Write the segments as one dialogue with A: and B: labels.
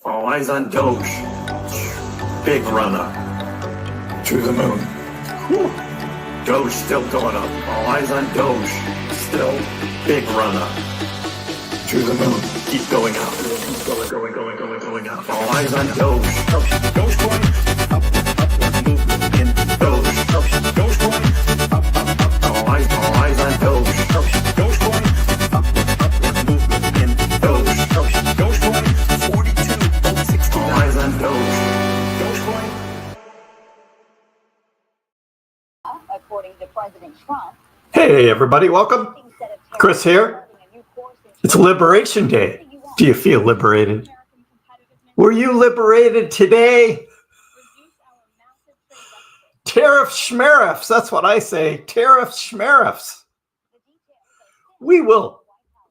A: All eyes on Doge. Big runner. To the moon. Whew. Doge still going up. All eyes on Doge. Still big runner. To the moon. Keep going up. Going up. All eyes on Doge. Dogecoin. Upward movement in Doge. Dogecoin. Up. All eyes on Doge. Dogecoin. Upward movement in Doge. Dogecoin. 42.60. All eyes on Doge. Dogecoin.
B: According to President Trump.
C: Hey, everybody. Welcome. Chris here. It's Liberation Day. Do you feel liberated? Were you liberated today? Tariffs, Schmariffs. That's what I say. Tariffs, Schmariffs. We will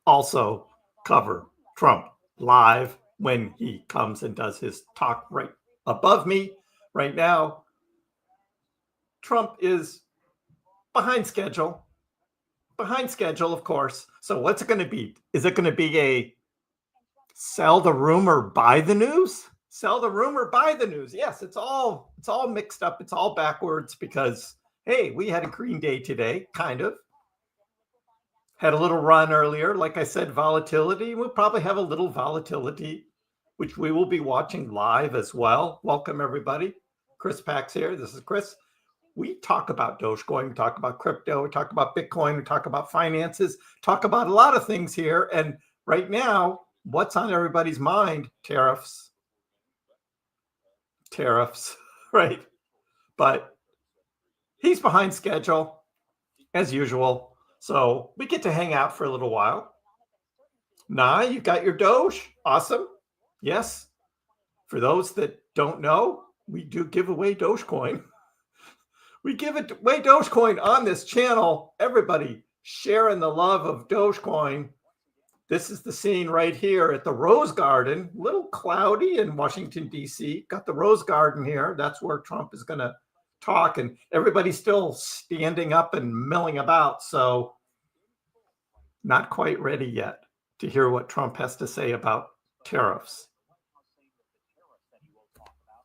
C: also cover Trump live when he comes and does his talk right above me right now. Trump is behind schedule, of course. So what's it going to be? Is it going to be a sell the rumor, buy the news? Sell the rumor, buy the news. Yes, it's all mixed up. It's all backwards because, hey, we had a green day today, kind of. Had a little run earlier. Like I said, volatility. We'll probably have a little volatility, which we will be watching live as well. Welcome, everybody. KrissPax here. This is Chris. We talk about Dogecoin, we talk about crypto, we talk about Bitcoin, we talk about finances, talk about a lot of things here. And right now, what's on everybody's mind? Tariffs, right? But he's behind schedule, as usual. So we get to hang out for a little while. Nah, you got your Doge? Awesome. Yes. For those that don't know, we do give away Dogecoin. We give away Dogecoin on this channel. Everybody sharing the love of Dogecoin. This is the scene right here at the Rose Garden. A little cloudy in Washington, D.C. Got the Rose Garden here. That's where Trump is going to talk. And everybody's still standing up and milling about. So not quite ready yet to hear what Trump has to say about tariffs.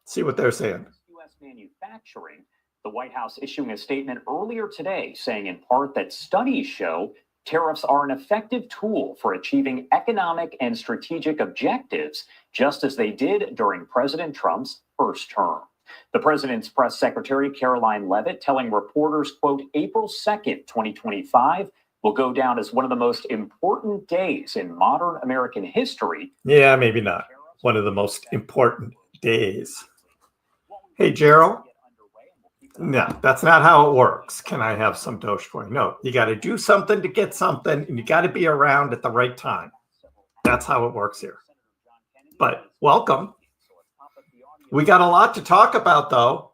C: See what they're saying.
D: U.S. manufacturing. The White House issuing a statement earlier today saying in part that studies show tariffs are an effective tool for achieving economic and strategic objectives, just as they did during President Trump's first term. The president's press secretary, Caroline Leavitt, telling reporters, quote, April 2nd, 2025 will go down as one of the most important days in modern American history.
C: Yeah, maybe not. One of the most important days. Hey, Gerald. No, that's not how it works. Can I have some Dogecoin? No, you got to do something to get something, and you got to be around at the right time. That's how it works here. But welcome. We got a lot to talk about, though.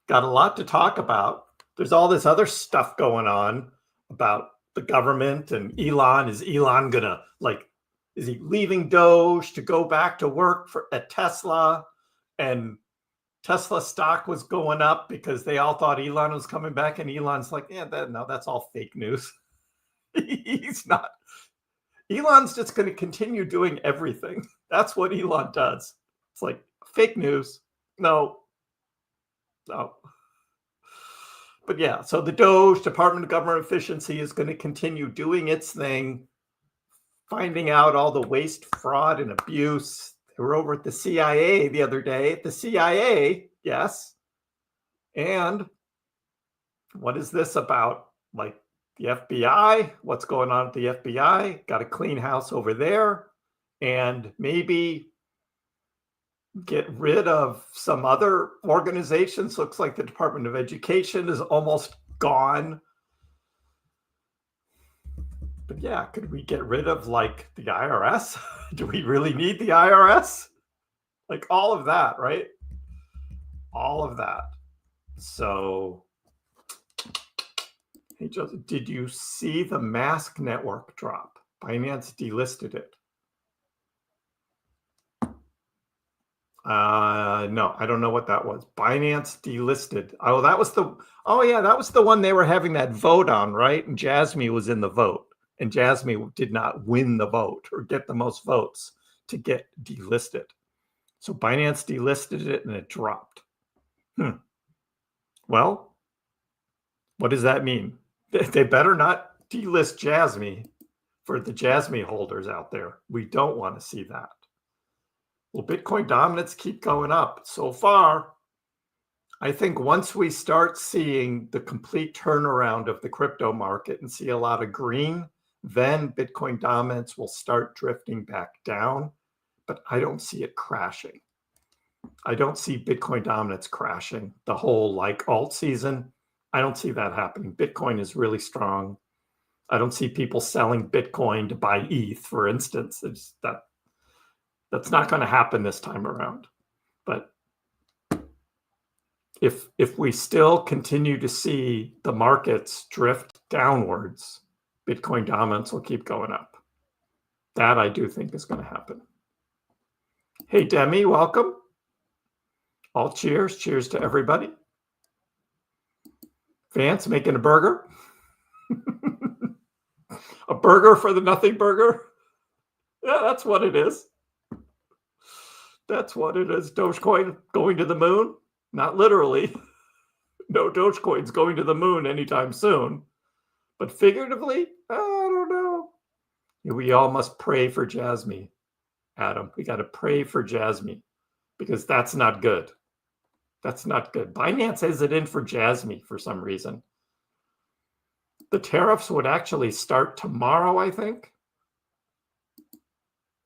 C: Got a lot to talk about. There's all this other stuff going on about the government and Elon. Is Elon gonna is he leaving Doge to go back to work at Tesla? And Tesla stock was going up because they all thought Elon was coming back, and Elon's like, yeah, that's all fake news. He's not. Elon's just going to continue doing everything. That's what Elon does. It's like fake news. No. But yeah, so the Doge, Department of Government Efficiency, is going to continue doing its thing, finding out all the waste, fraud, and abuse. They were over at the CIA the other day. The CIA, yes. And what is this about? Like the FBI? What's going on at the FBI? Got a clean house over there. And maybe get rid of some other organizations. Looks like the Department of Education is almost gone. But yeah, could we get rid of like the IRS? Do we really need the IRS? Like all of that, right? All of that. So, hey, Joseph, did you see the Mask Network drop? Binance delisted it. No, I don't know what that was. Binance delisted. Oh, that was the one they were having that vote on, right? And Jasmine was in the vote. And Jasmine did not win the vote or get the most votes. to get delisted. So Binance delisted it and it dropped. Well, what does that mean? They better not delist Jasmy for the Jasmy holders out there. We don't want to see that. Will Bitcoin dominance keep going up? So far, I think once we start seeing the complete turnaround of the crypto market and see a lot of green, then Bitcoin dominance will start drifting back down. But I don't see it crashing. I don't see Bitcoin dominance crashing the whole like alt season. I don't see that happening. Bitcoin is really strong. I don't see people selling Bitcoin to buy ETH, for instance. That's not going to happen this time around. But if we still continue to see the markets drift downwards, Bitcoin dominance will keep going up. That I do think is going to happen. Hey, Demi, welcome. All cheers. Cheers to everybody. Vance making a burger. A burger for the nothing burger. Yeah, that's what it is. That's what it is. Dogecoin going to the moon? Not literally. No Dogecoin's going to the moon anytime soon. But figuratively, I don't know. We all must pray for Jasmy, Adam. We got to pray for Jasmy because that's not good. That's not good. Binance has it in for Jasmy for some reason. The tariffs would actually start tomorrow, I think.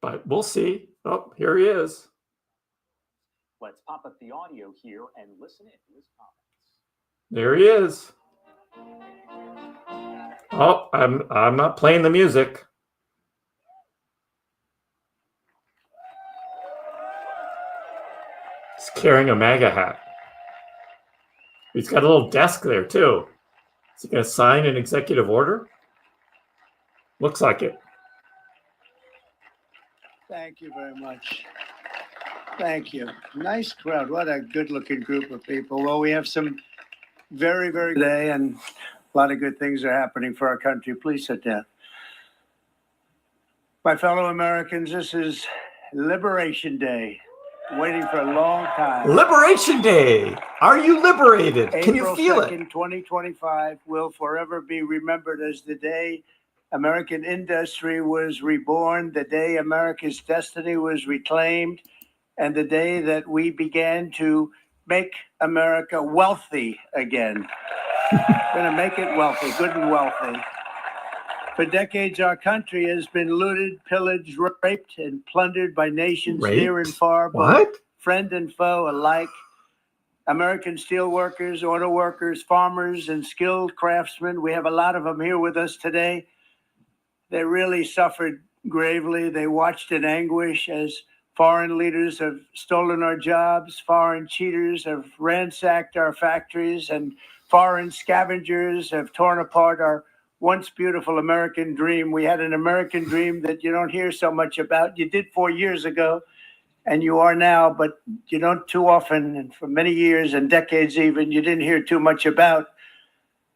C: But we'll see. Oh, here he is.
D: Let's pop up the audio here and listen in to his comments.
C: There he is. Oh, I'm not playing the music. He's carrying a MAGA hat. He's got a little desk there too. Is he going to sign an executive order? Looks like it.
E: Thank you very much. Thank you. Nice crowd. What a good-looking group of people. Well, we have some very, very good day, and a lot of good things are happening for our country. Please sit down. My fellow Americans, this is Liberation Day. Waiting for a long time.
C: Liberation Day. Are you liberated? Can you feel
E: April 2nd, 2025 will forever be remembered as the day American industry was reborn, the day America's destiny was reclaimed, and the day that we began to make America wealthy again. We're going to make it wealthy, good and wealthy. For decades, our country has been looted, pillaged, raped, and plundered by nations near and far, both friend and foe alike. American steel workers, auto workers, farmers, and skilled craftsmen. We have a lot of them here with us today. They really suffered gravely. They watched in anguish as foreign leaders have stolen our jobs, foreign cheaters have ransacked our factories, and foreign scavengers have torn apart our once beautiful American dream. We had an American dream that you don't hear so much about. You did 4 years ago, and you are now, but you don't too often, and for many years and decades even, you didn't hear too much about.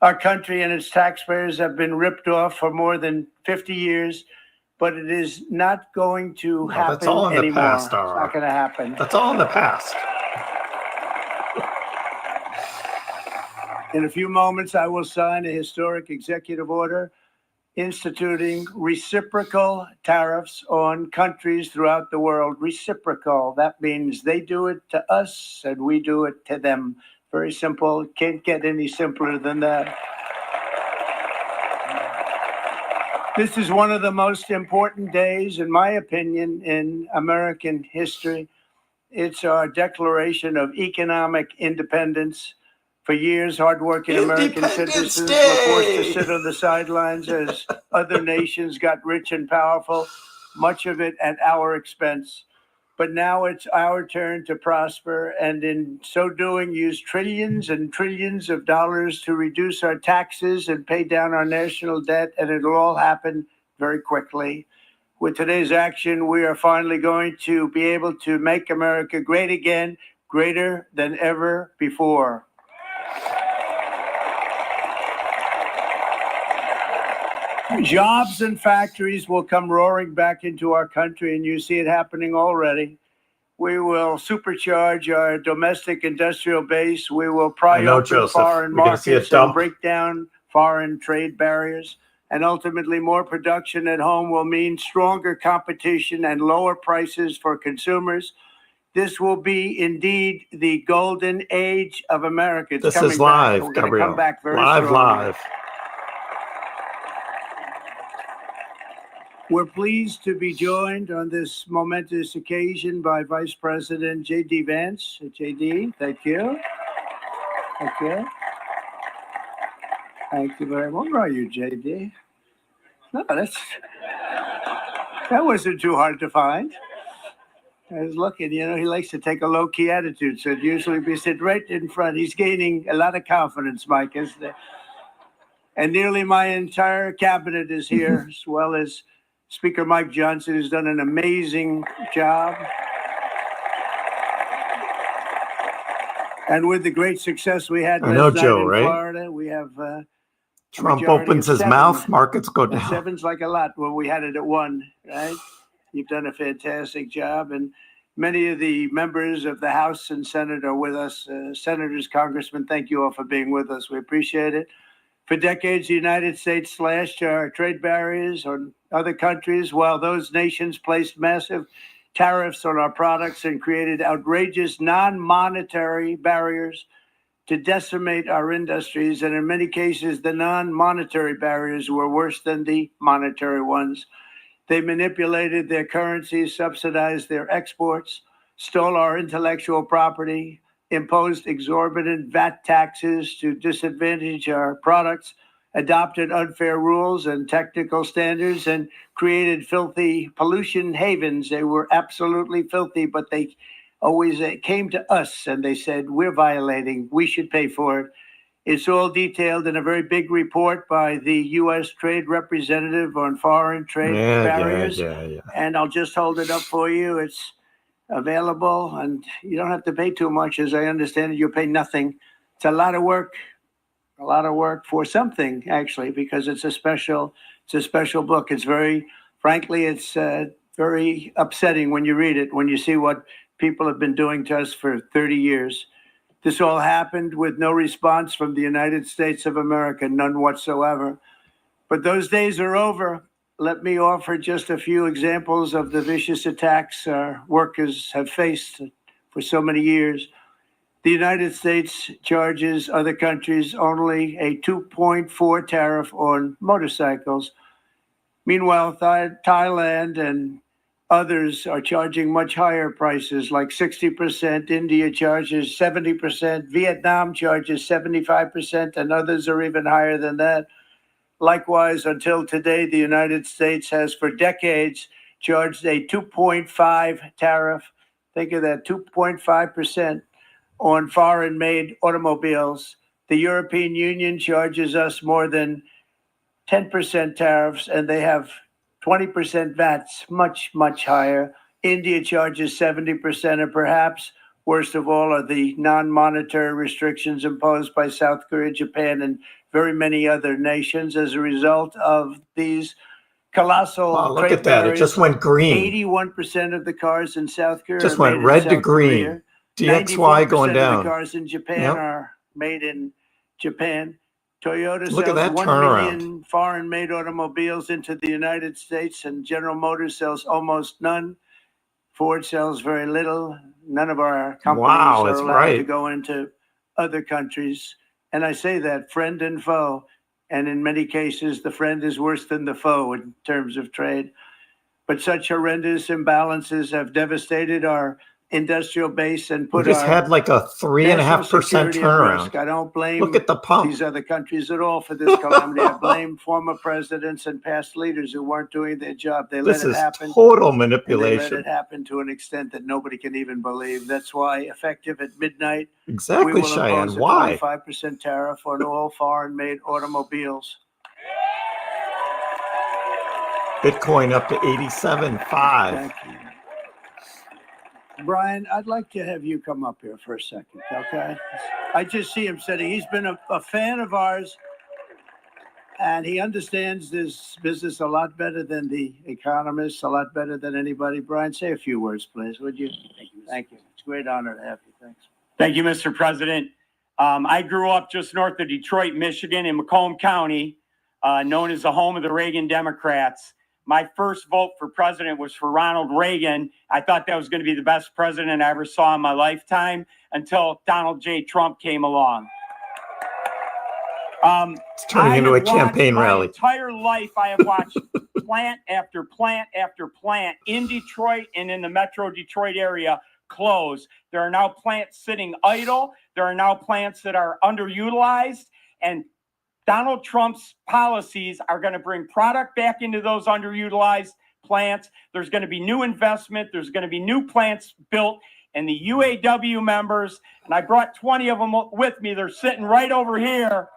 E: Our country and its taxpayers have been ripped off for more than 50 years, but it is not going to happen
C: that's all in
E: anymore.
C: The past,
E: It's not going to happen.
C: That's all in the past.
E: In a few moments, I will sign a historic executive order instituting reciprocal tariffs on countries throughout the world. Reciprocal. That means they do it to us and we do it to them. Very simple. Can't get any simpler than that. This is one of the most important days, in my opinion, in American history. It's our declaration of economic independence. For years, hardworking American citizens were forced to sit on the sidelines as other nations got rich and powerful, much of it at our expense. But now it's our turn to prosper, and in so doing, use trillions and trillions of dollars to reduce our taxes and pay down our national debt, and it'll all happen very quickly. With today's action, we are finally going to be able to make America great again, greater than ever before. Jobs and factories will come roaring back into our country, and you see it happening already. We will supercharge our domestic industrial base. We will pry open foreign markets and break down foreign trade barriers. And ultimately, more production at home will mean stronger competition and lower prices for consumers. This will be indeed the golden age of America.
C: This is live, Gabriel.
E: Come back very
C: live.
E: We're pleased to be joined on this momentous occasion by Vice President J.D. Vance. J.D., thank you. Thank you. Thank you very much. Where are you, J.D.? No, that wasn't too hard to find. I was looking, he likes to take a low-key attitude, so it'd usually be sit right in front. He's gaining a lot of confidence, Mike, isn't it? And nearly my entire cabinet is here, as well as Speaker Mike Johnson, who's done an amazing job. And with the great success we had last night in Florida, we have
C: Trump opens his mouth, markets go down.
E: Seven's like a lot when we had it at 1, right? You've done a fantastic job, and many of the members of the House and Senate are with us. Senators, Congressmen, thank you all for being with us. We appreciate it. For decades, the United States slashed our trade barriers on other countries, while those nations placed massive tariffs on our products and created outrageous non-monetary barriers to decimate our industries. And in many cases, the non-monetary barriers were worse than the monetary ones. They manipulated their currencies, subsidized their exports, stole our intellectual property, imposed exorbitant VAT taxes to disadvantage our products, adopted unfair rules and technical standards, and created filthy pollution havens. They were absolutely filthy, but they always came to us and they said, we're violating, we should pay for it. It's all detailed in a very big report by the U.S. Trade Representative on Foreign Trade Barriers. And I'll just hold it up for you. It's available, and you don't have to pay too much. As I understand it, you pay nothing. It's a lot of work for something, actually, because it's a special book. It's very, frankly, it's very upsetting when you read it, when you see what people have been doing to us for 30 years. This all happened with no response from the United States of America, none whatsoever. But those days are over. Let me offer just a few examples of the vicious attacks our workers have faced for so many years. The United States charges other countries only a 2.4 tariff on motorcycles. Meanwhile, Thailand and others are charging much higher prices, like 60%. India charges 70%. Vietnam charges 75%, and others are even higher than that. Likewise, until today, the United States has for decades charged a 2.5 tariff. Think of that, 2.5% on foreign-made automobiles. The European Union charges us more than 10% tariffs, and they have 20% VATs, much, much higher. India charges 70%, and perhaps worst of all are the non-monetary restrictions imposed by South Korea, Japan, and very many other nations as a result of these colossal
C: look at that. It just went green.
E: 81% of the cars in South Korea
C: just went red to green. DXY going down.
E: Of the cars in Japan are made in Japan. Toyota
C: Look at
E: sells
C: that
E: 1
C: turnaround.
E: million foreign-made automobiles into the United States, and General Motors sells almost none. Ford sells very little. None of our companies are allowed to go into other countries. And I say that, friend and foe. And in many cases, the friend is worse than the foe in terms of trade. But such horrendous imbalances have devastated our industrial base and put
C: we just had like a 3.5% turnaround.
E: I don't blame
C: Look at the pump.
E: These other countries at all for this calamity. I blame former presidents and past leaders who weren't doing their job. They let it happen.
C: This is total manipulation.
E: They let it happen to an extent that nobody can even believe. That's why, effective at midnight,
C: exactly,
E: we will
C: Cheyenne.
E: impose a
C: Why?
E: 25% tariff on all foreign-made automobiles.
C: Bitcoin up to 87.5.
E: Thank you. Brian, I'd like to have you come up here for a second, okay? I just see him sitting. He's been a fan of ours. And he understands this business a lot better than the economists, a lot better than anybody. Brian, say a few words, please, would you? Thank you. It's a great honor to have you. Thanks.
F: Thank you, Mr. President. I grew up just north of Detroit, Michigan, in Macomb County, known as the home of the Reagan Democrats. My first vote for president was for Ronald Reagan. I thought that was going to be the best president I ever saw in my lifetime until Donald J. Trump came along.
C: It's turning into a campaign rally.
F: My entire life, I have watched plant after plant after plant in Detroit and in the Metro Detroit area close. There are now plants sitting idle. There are now plants that are underutilized. And Donald Trump's policies are going to bring product back into those underutilized plants. There's going to be new investment. There's going to be new plants built. And the UAW members, and I brought 20 of them with me, they're sitting right over here.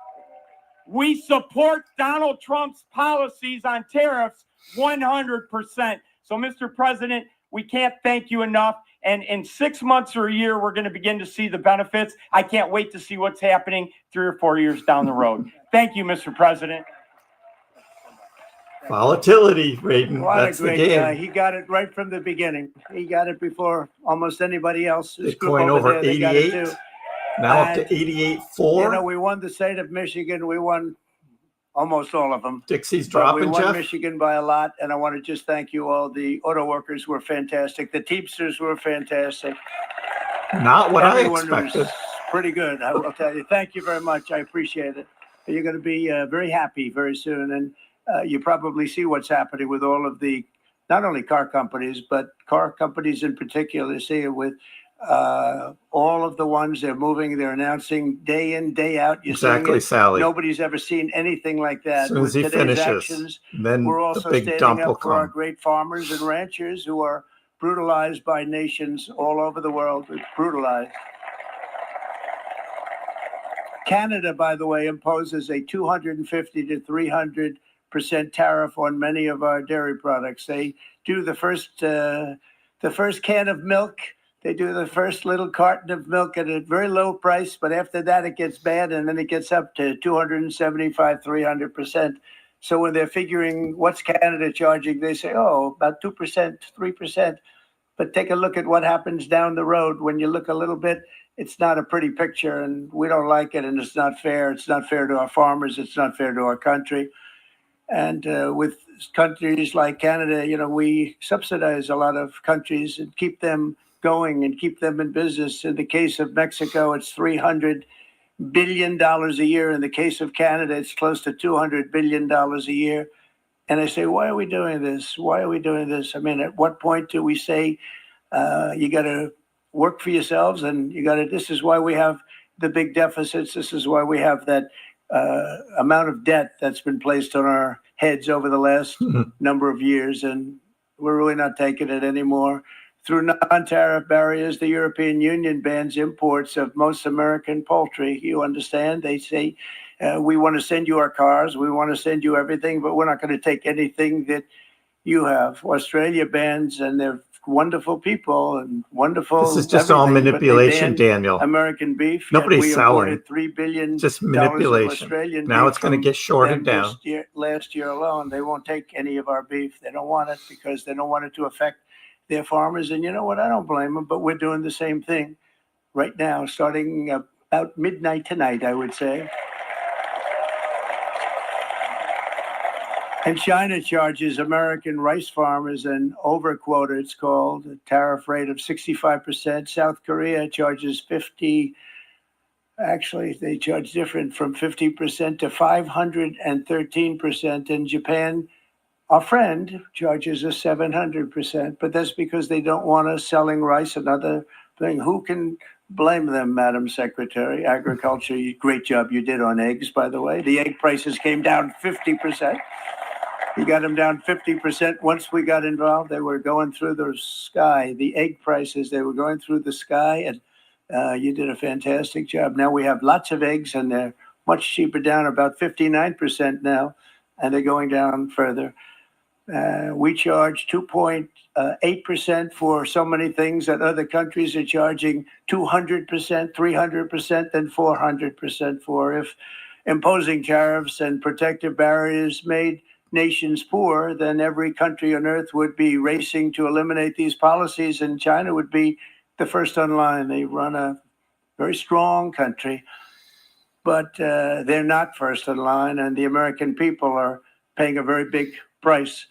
F: We support Donald Trump's policies on tariffs 100%. So, Mr. President, we can't thank you enough. And in 6 months or a year, we're going to begin to see the benefits. I can't wait to see what's happening 3 or 4 years down the road. Thank you, Mr. President.
C: Volatility, Raiden.
E: What
C: That's
E: a great
C: the game.
E: guy. He got it right from the beginning. He got it before almost anybody else.
C: Bitcoin over 88. Now up to 88.4.
E: You know, we won the state of Michigan. We won almost all of them.
C: Dixie's
E: But
C: dropping,
E: we won
C: Jeff.
E: Michigan by a lot, and I want to just thank you all. The auto workers were fantastic. The Teamsters were fantastic.
C: Not what
E: Everyone
C: I expected.
E: was pretty good, I will tell you. Thank you very much. I appreciate it. You're going to be very happy very soon, and you probably see what's happening with all of the, not only car companies, but car companies in particular. See it with all of the ones they're moving, they're announcing day in, day out. You're
C: Exactly, Sally.
E: Nobody's ever seen anything like that.
C: As soon as he
E: With today's
C: finishes,
E: actions,
C: then
E: we're
C: the
E: also
C: big
E: standing
C: dump will
E: up for our
C: come.
E: great farmers and ranchers who are brutalized by nations all over the world. It's brutalized. Canada, by the way, imposes a 250 to 300% tariff on many of our dairy products. They do the first can of milk. They do the first little carton of milk at a very low price, but after that it gets bad, and then it gets up to 275, 300%. So when they're figuring what's Canada charging, they say, oh, about 2%, 3%. But take a look at what happens down the road. When you look a little bit, it's not a pretty picture, and we don't like it, and it's not fair. It's not fair to our farmers. It's not fair to our country. And with countries like Canada, you know, we subsidize a lot of countries and keep them going and keep them in business. In the case of Mexico, it's $300 billion a year. In the case of Canada, it's close to $200 billion a year. And I say, why are we doing this? Why are we doing this? I mean, at what point do we say you got to work for yourselves, and you got to, this is why we have the big deficits. This is why we have that amount of debt that's been placed on our heads over the last number of years. And we're really not taking it anymore. Through non-tariff barriers, the European Union bans imports of most American poultry. You understand? They say, we want to send you our cars, we want to send you everything, but we're not going to take anything that you have. Australia bans, and they're wonderful people and wonderful.
C: This is just all manipulation,
E: but they banned
C: Daniel.
E: American beef.
C: Nobody's
E: we
C: selling.
E: imported $3 billion
C: Just manipulation.
E: Australian
C: Now
E: beef
C: it's going to
E: from
C: get shorted
E: them
C: down.
E: last year alone. They won't take any of our beef. They don't want it because they don't want it to affect their farmers. And you know what? I don't blame them, but we're doing the same thing right now, starting about midnight tonight, I would say. And China charges American rice farmers an overquota, it's called, a tariff rate of 65%. South Korea charges 50%. Actually, they charge different, from 50% to 513%. And Japan, our friend, charges us 700%. But that's because they don't want us selling rice, another thing. Who can blame them, Madam Secretary? Agriculture, great job you did on eggs, by the way. The egg prices came down 50%. You got them down 50%. Once we got involved, they were going through the sky. The egg prices, they were going through the sky, and you did a fantastic job. Now we have lots of eggs, and they're much cheaper, down about 59% now, and they're going down further. We charge 2.8% for so many things that other countries are charging 200%, 300%, and 400% for. imposing tariffs and protective barriers made nations poor, then every country on earth would be racing to eliminate these policies, and China would be the first online. They run a very strong country, but they're not first in line, and the American people are paying a very big price.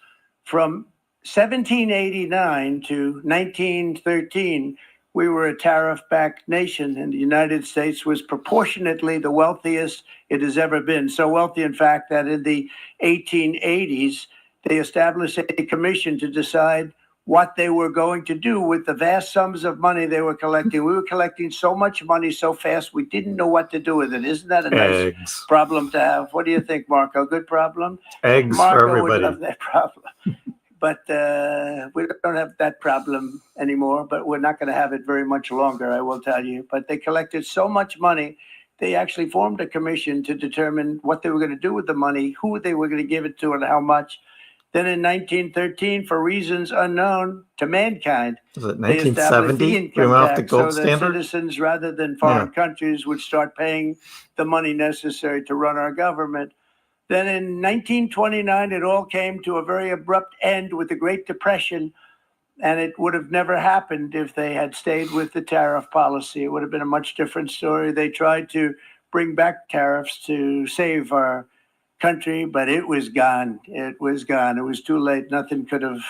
E: From 1789 to 1913, we were a tariff-backed nation, and the United States was proportionately the wealthiest it has ever been. So wealthy, in fact, that in the 1880s, they established a commission to decide what they were going to do with the vast sums of money they were collecting. We were collecting so much money so fast, we didn't know what to do with it. Isn't that a nice problem to have? What do you think, Marco? Good problem?
C: Eggs
E: Marco
C: for everybody.
E: would love that problem. But we don't have that problem anymore, but we're not going to have it very much longer, I will tell you. But they collected so much money, they actually formed a commission to determine what they were going to do with the money, who they were going to give it to, and how much. Then in 1913, for reasons unknown to mankind,
C: Was it
E: they established the
C: 1970? We
E: income
C: went off the
E: tax
C: gold
E: so that
C: standard?
E: citizens, rather than foreign countries, would start paying the money necessary to run our government. Then in 1929, it all came to a very abrupt end with the Great Depression, and it would have never happened if they had stayed with the tariff policy. It would have been a much different story. They tried to bring back tariffs to save our country, but it was gone. It was gone. It was too late. Nothing could have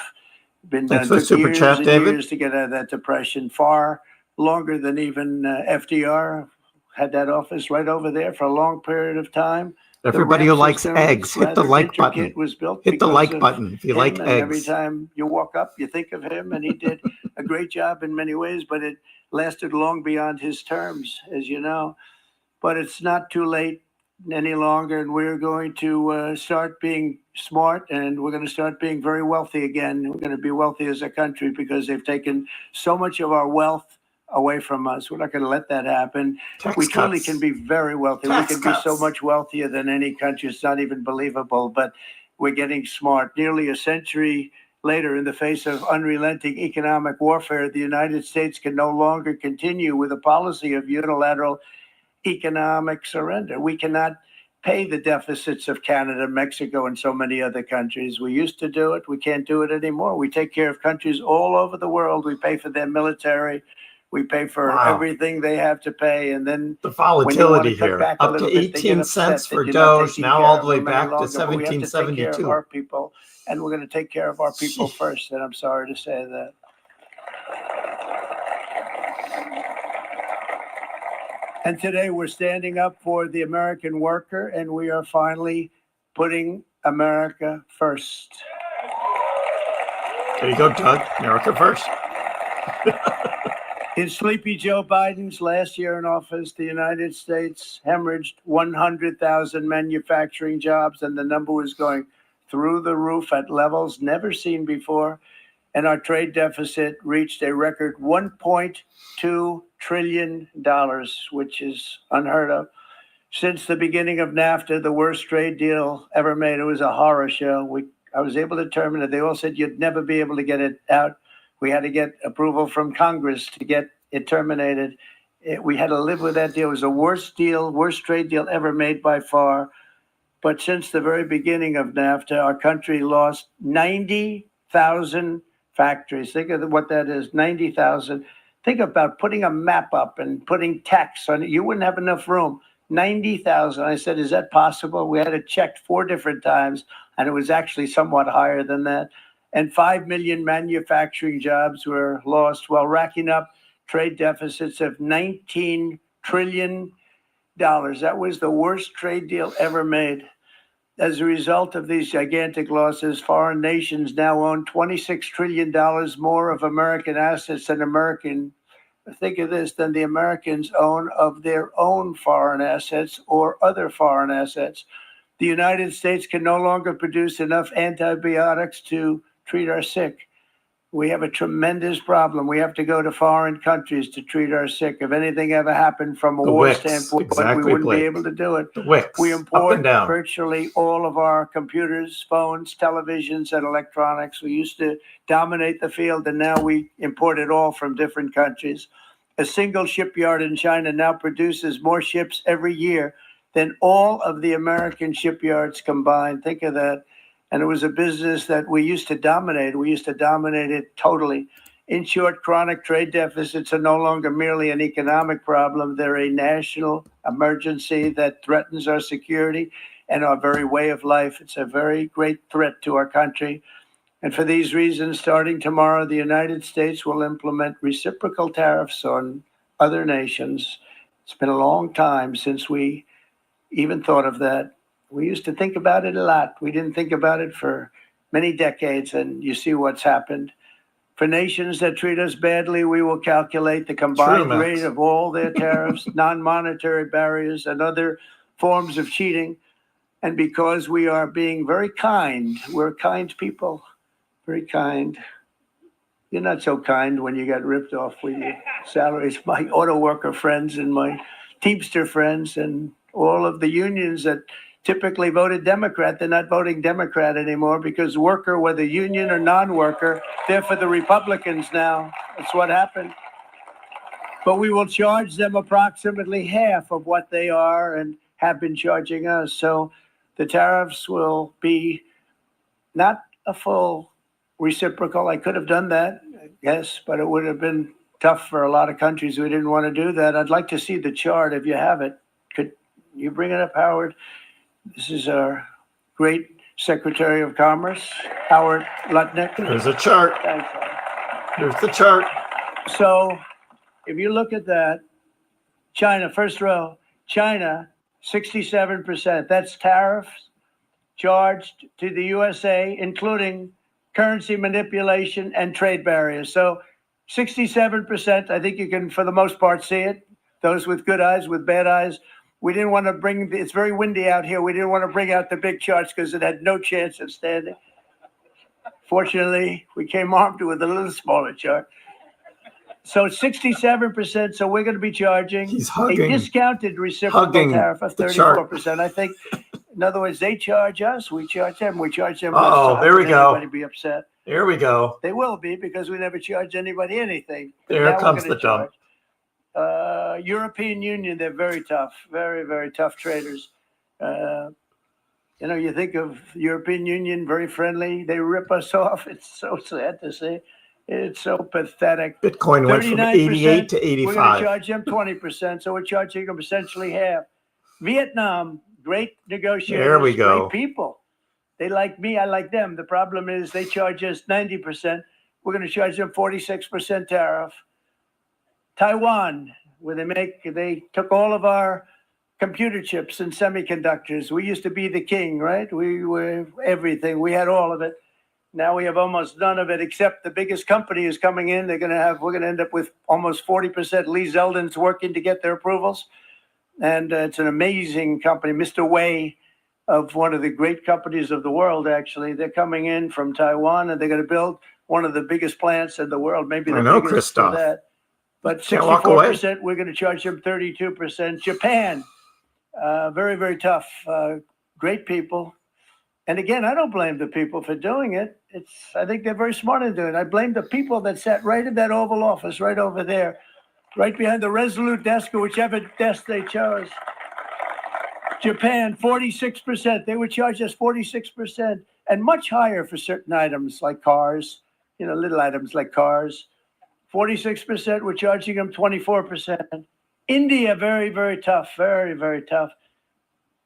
E: been done.
C: Thanks for the
E: It took
C: super
E: years
C: chat,
E: and
C: David.
E: years to get out of that depression, far longer than even FDR had that office right over there for a long period of time.
C: Everybody who likes eggs, hit the like button.
E: Was built
C: Hit the
E: because
C: like
E: of
C: button if you like
E: him, and every
C: eggs.
E: time you walk up, you think of him, and he did a great job in many ways, but it lasted long beyond his terms, as you know. But it's not too late any longer, and we're going to start being smart, and we're going to start being very wealthy again. We're going to be wealthy as a country because they've taken so much of our wealth away from us. We're not going to let that happen. We truly can be very wealthy. We can be so much wealthier than any country. It's not even believable, but we're getting smart. Nearly a century later, in the face of unrelenting economic warfare, the United States can no longer continue with a policy of unilateral economic surrender. We cannot pay the deficits of Canada, Mexico, and so many other countries. We used to do it. We can't do it anymore. We take care of countries all over the world. We pay for their military. We pay for everything they have to pay. And then
C: the volatility here, up to 18 cents for Doge, now all the way back to 1772.
E: Our people, and we're going to take care of our people first. And I'm sorry to say that. And today we're standing up for the American worker, and we are finally putting America first.
C: There you go, Doug. America first.
E: In Sleepy Joe Biden's last year in office, the United States hemorrhaged 100,000 manufacturing jobs, and the number was going through the roof at levels never seen before. And our trade deficit reached a record $1.2 trillion, which is unheard of. Since the beginning of NAFTA, the worst trade deal ever made. It was a horror show. I was able to determine it. They all said you'd never be able to get it out. We had to get approval from Congress to get it terminated. We had to live with that deal. It was the worst trade deal ever made by far. But since the very beginning of NAFTA, our country lost 90,000 factories. Think of what that is, 90,000. Think about putting a map up and putting tax on it. You wouldn't have enough room. 90,000. I said, is that possible? We had it checked 4 different times, and it was actually somewhat higher than that. And 5 million manufacturing jobs were lost while racking up trade deficits of $19 trillion. That was the worst trade deal ever made. As a result of these gigantic losses, foreign nations now own $26 trillion more of American assets than think of this, than the Americans own of their own foreign assets or other foreign assets. The United States can no longer produce enough antibiotics to treat our sick. We have a tremendous problem. We have to go to foreign countries to treat our sick. If anything ever happened from a war standpoint, we wouldn't be able to do it. We import virtually all of our computers, phones, televisions, and electronics. We used to dominate the field, and now we import it all from different countries. A single shipyard in China now produces more ships every year than all of the American shipyards combined. Think of that. And it was a business that we used to dominate. We used to dominate it totally. In short, chronic trade deficits are no longer merely an economic problem. They're a national emergency that threatens our security and our very way of life. It's a very great threat to our country. And for these reasons, starting tomorrow, the United States will implement reciprocal tariffs on other nations. It's been a long time since we even thought of that. We used to think about it a lot. We didn't think about it for many decades, and you see what's happened. For nations that treat us badly, we will calculate the combined rate of all their tariffs, non-monetary barriers, and other forms of cheating. And because we are being very kind, we're kind people, very kind. You're not so kind when you got ripped off with your salaries. My auto worker friends and my Teamster friends and all of the unions that typically voted Democrat, they're not voting Democrat anymore because worker, whether union or non-worker, they're for the Republicans now. That's what happened. But we will charge them approximately half of what they are and have been charging us. So the tariffs will be not a full reciprocal. I could have done that, yes, but it would have been tough for a lot of countries who didn't want to do that. I'd like to see the chart if you have it. Could you bring it up, Howard? This is our great Secretary of Commerce, Howard Lutnick.
C: There's a chart.
E: Thanks.
C: Here's the chart.
E: So if you look at that, China, first row, China, 67%. That's tariffs charged to the USA, including currency manipulation and trade barriers. So 67%, I think you can, for the most part, see it. Those with good eyes, with bad eyes. We didn't want to bring, it's very windy out here. We didn't want to bring out the big charts because it had no chance of standing. Fortunately, we came armed with a little smaller chart. So 67%, so we're going to be charging a discounted reciprocal tariff of 34%. I think, in other words, they charge us, we charge them, we charge them.
C: Oh, there we go.
E: Anybody be upset?
C: Here we go.
E: They will be because we never charge anybody anything.
C: There comes the dump.
E: European Union, they're very tough, very, very tough traders. You know, you think of European Union, very friendly. They rip us off. It's so sad to see. It's so pathetic.
C: Bitcoin went from 88 to 85.
E: We're going to charge them 20%, so we're charging them essentially half. Vietnam, great negotiators.
C: There we go.
E: Great people. They like me, I like them. The problem is they charge us 90%. We're going to charge them 46% tariff. Taiwan, where they took all of our computer chips and semiconductors. We used to be the king, right? We were everything. We had all of it. Now we have almost none of it, except the biggest company is coming in. We're going to end up with almost 40%. Lee Zeldin's working to get their approvals. And it's an amazing company. Mr. Wei, of one of the great companies of the world, actually, they're coming in from Taiwan, and they're going to build one of the biggest plants in the world, maybe the biggest for that. But 64%, we're going to charge them 32%. Japan, very, very tough. Great people. And again, I don't blame the people for doing it. I think they're very smart in doing it. I blame the people that sat right in that Oval Office, right over there, right behind the Resolute desk or whichever desk they chose. Japan, 46%. They would charge us 46% and much higher for certain items like cars, you know, little items like cars. 46%, we're charging them 24%. India, very, very tough, very, very tough.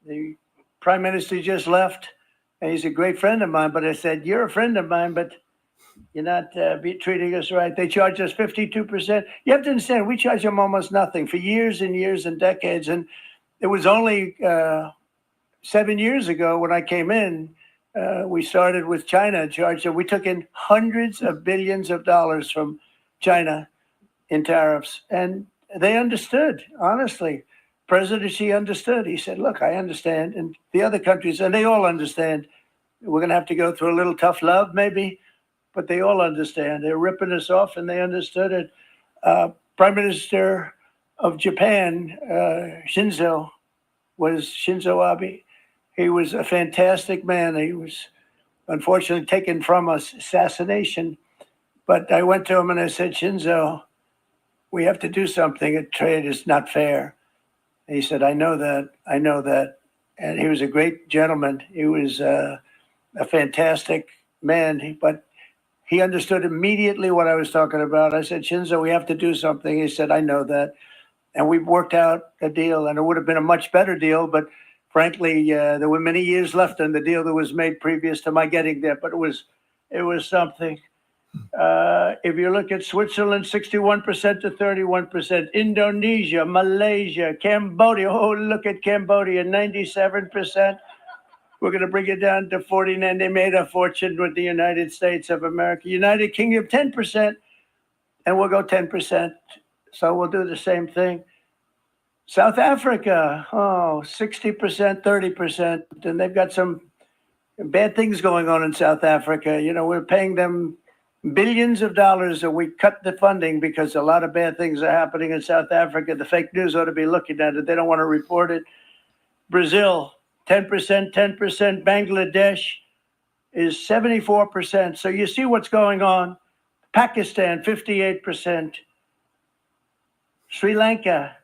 E: The Prime Minister just left, and he's a great friend of mine, but I said, you're a friend of mine, but you're not treating us right. They charge us 52%. You have to understand, we charge them almost nothing for years and years and decades, and it was only 7 years ago when I came in, we started with China and charged them. We took in hundreds of billions of dollars from China in tariffs, and they understood, honestly. President Xi understood. He said, look, I understand, and the other countries, and they all understand. We're going to have to go through a little tough love, maybe, but they all understand. They're ripping us off, and they understood it. Prime Minister of Japan, Shinzo Abe. He was a fantastic man. He was unfortunately taken from us, assassination. But I went to him and I said, Shinzo, we have to do something. A trade is not fair. And he said, I know that. I know that. And he was a great gentleman. He was a fantastic man, but he understood immediately what I was talking about. I said, Shinzo, we have to do something. He said, I know that. And we worked out a deal, and it would have been a much better deal, but frankly, there were many years left in the deal that was made previous to my getting there, but it was something. If you look at Switzerland, 61% to 31%, Indonesia, Malaysia, Cambodia. Oh, look at Cambodia, 97%. We're going to bring it down to 49. They made a fortune with the United States of America. United Kingdom, 10%, and we'll go 10%. So we'll do the same thing. South Africa, 60%, 30%. And they've got some bad things going on in South Africa. You know, we're paying them billions of dollars, and we cut the funding because a lot of bad things are happening in South Africa. The fake news ought to be looking at it. They don't want to report it. Brazil, 10%, 10%. Bangladesh is 74%. So you see what's going on. Pakistan, 58%. Sri Lanka,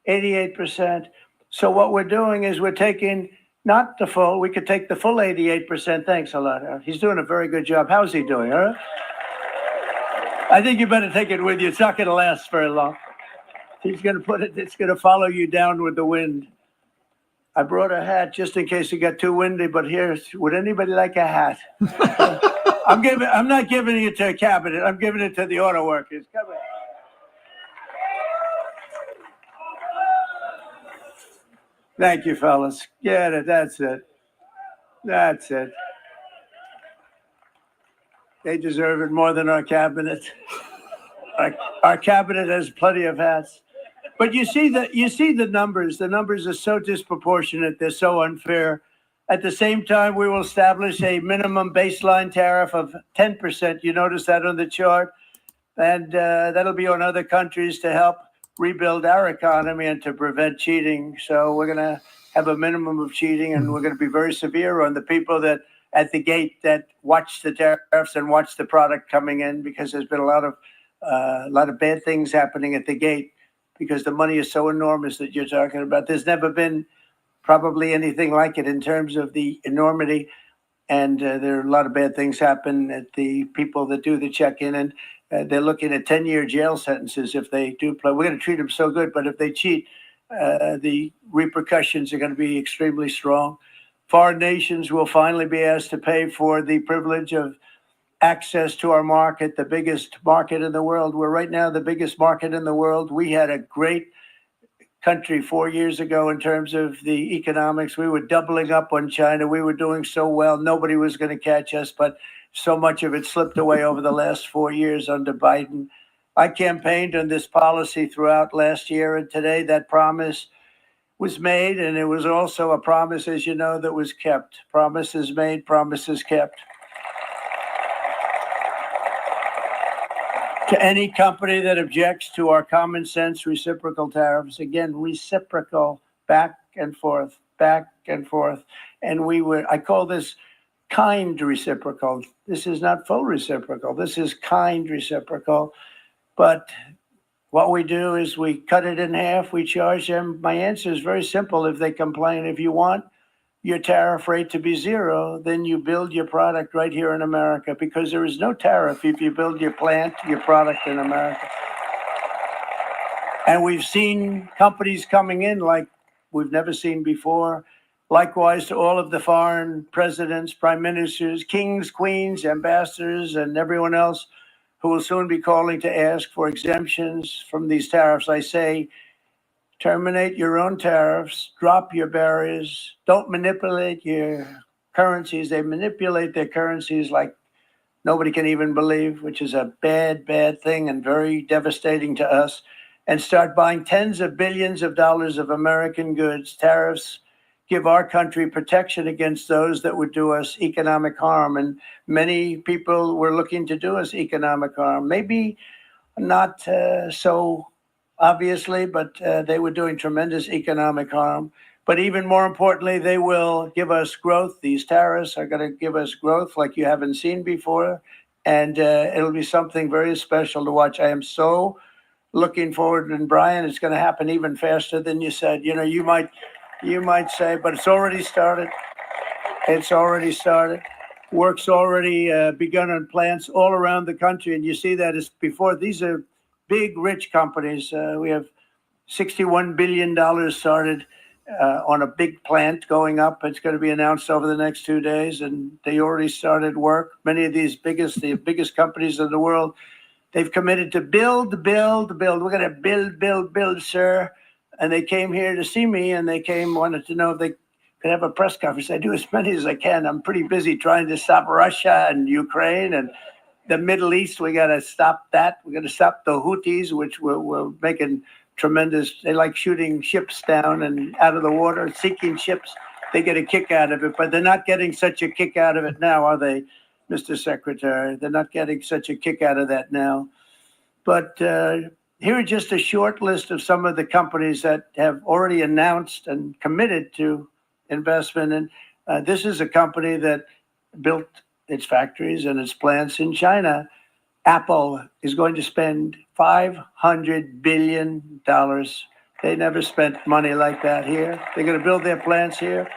E: 88%. So what we're doing is we're taking not the full, we could take the full 88%. Thanks a lot. He's doing a very good job. How's he doing? All right? I think you better take it with you. It's not going to last very long. He's going to put it, it's going to follow you down with the wind. I brought a hat just in case it got too windy, but would anybody like a hat? I'm not giving it to a cabinet. I'm giving it to the auto workers. Come on. Thank you, fellas. Get it. That's it. That's it. They deserve it more than our cabinet. Our cabinet has plenty of hats. But you see the numbers. The numbers are so disproportionate. They're so unfair. At the same time, we will establish a minimum baseline tariff of 10%. You notice that on the chart? And that'll be on other countries to help rebuild our economy and to prevent cheating. So we're going to have a minimum of cheating, and we're going to be very severe on the people that at the gate that watch the tariffs and watch the product coming in, because there's been a lot of bad things happening at the gate because the money is so enormous that you're talking about. There's never been probably anything like it in terms of the enormity, and there are a lot of bad things happen at the people that do the check-in, and they're looking at 10-year jail sentences if they do play. We're going to treat them so good, but if they cheat, the repercussions are going to be extremely strong. Foreign nations will finally be asked to pay for the privilege of access to our market, the biggest market in the world. We're right now the biggest market in the world. We had a great country 4 years ago in terms of the economics. We were doubling up on China. We were doing so well. Nobody was going to catch us, but so much of it slipped away over the last 4 years under Biden. I campaigned on this policy throughout last year, and today that promise was made, and it was also a promise, as you know, that was kept. Promises made, promises kept. To any company that objects to our common sense reciprocal tariffs, again, reciprocal, back and forth, back and forth. And I call this kind reciprocal. This is not full reciprocal. This is kind reciprocal. But what we do is we cut it in half. We charge them. My answer is very simple. If they complain, if you want your tariff rate to be zero, then you build your product right here in America, because there is no tariff if you build your plant, your product in America. And we've seen companies coming in like we've never seen before. Likewise to all of the foreign presidents, prime ministers, kings, queens, ambassadors, and everyone else who will soon be calling to ask for exemptions from these tariffs. I say, terminate your own tariffs, drop your barriers, don't manipulate your currencies. They manipulate their currencies like nobody can even believe, which is a bad, bad thing and very devastating to us. And start buying tens of billions of dollars of American goods. Tariffs give our country protection against those that would do us economic harm. And many people were looking to do us economic harm. Maybe not so obviously, but they were doing tremendous economic harm. But even more importantly, they will give us growth. These tariffs are going to give us growth like you haven't seen before. And it'll be something very special to watch. I am so looking forward. And Brian, it's going to happen even faster than you said. You know, you might say, but it's already started. It's already started. Work's already begun on plants all around the country. And you see that as before. These are big, rich companies. We have $61 billion started on a big plant going up. It's going to be announced over the next 2 days, and they already started work. Many of these the biggest companies in the world, they've committed to build. We're going to build, sir. And they came here to see me, and wanted to know if they could have a press conference. I do as many as I can. I'm pretty busy trying to stop Russia and Ukraine and the Middle East. We got to stop that. We're going to stop the Houthis, which we're making tremendous. They like shooting ships down and out of the water, sinking ships. They get a kick out of it, but they're not getting such a kick out of it now, are they, Mr. Secretary? They're not getting such a kick out of that now. But here are just a short list of some of the companies that have already announced and committed to investment. And this is a company that built its factories and its plants in China. Apple is going to spend $500 billion. They never spent money like that here. They're going to build their plants here.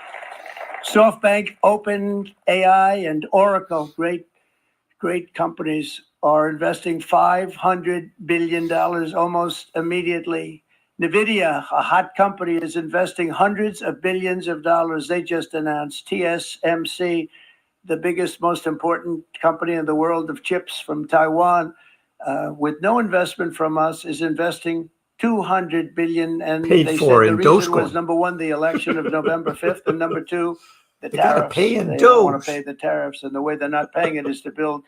E: SoftBank, OpenAI, and Oracle, great companies, are investing $500 billion almost immediately. NVIDIA, a hot company, is investing hundreds of billions of dollars. They just announced. TSMC, the biggest, most important company in the world of chips from Taiwan, with no investment from us, is investing $200 billion. And
C: Paid
E: they
C: for
E: said the
C: in
E: reason
C: Dogecoin.
E: was, number one, the election of November 5th, and number two, the
C: They gotta
E: tariffs.
C: pay in
E: They don't want
C: Doge.
E: to pay the tariffs, and the way they're not paying it is to build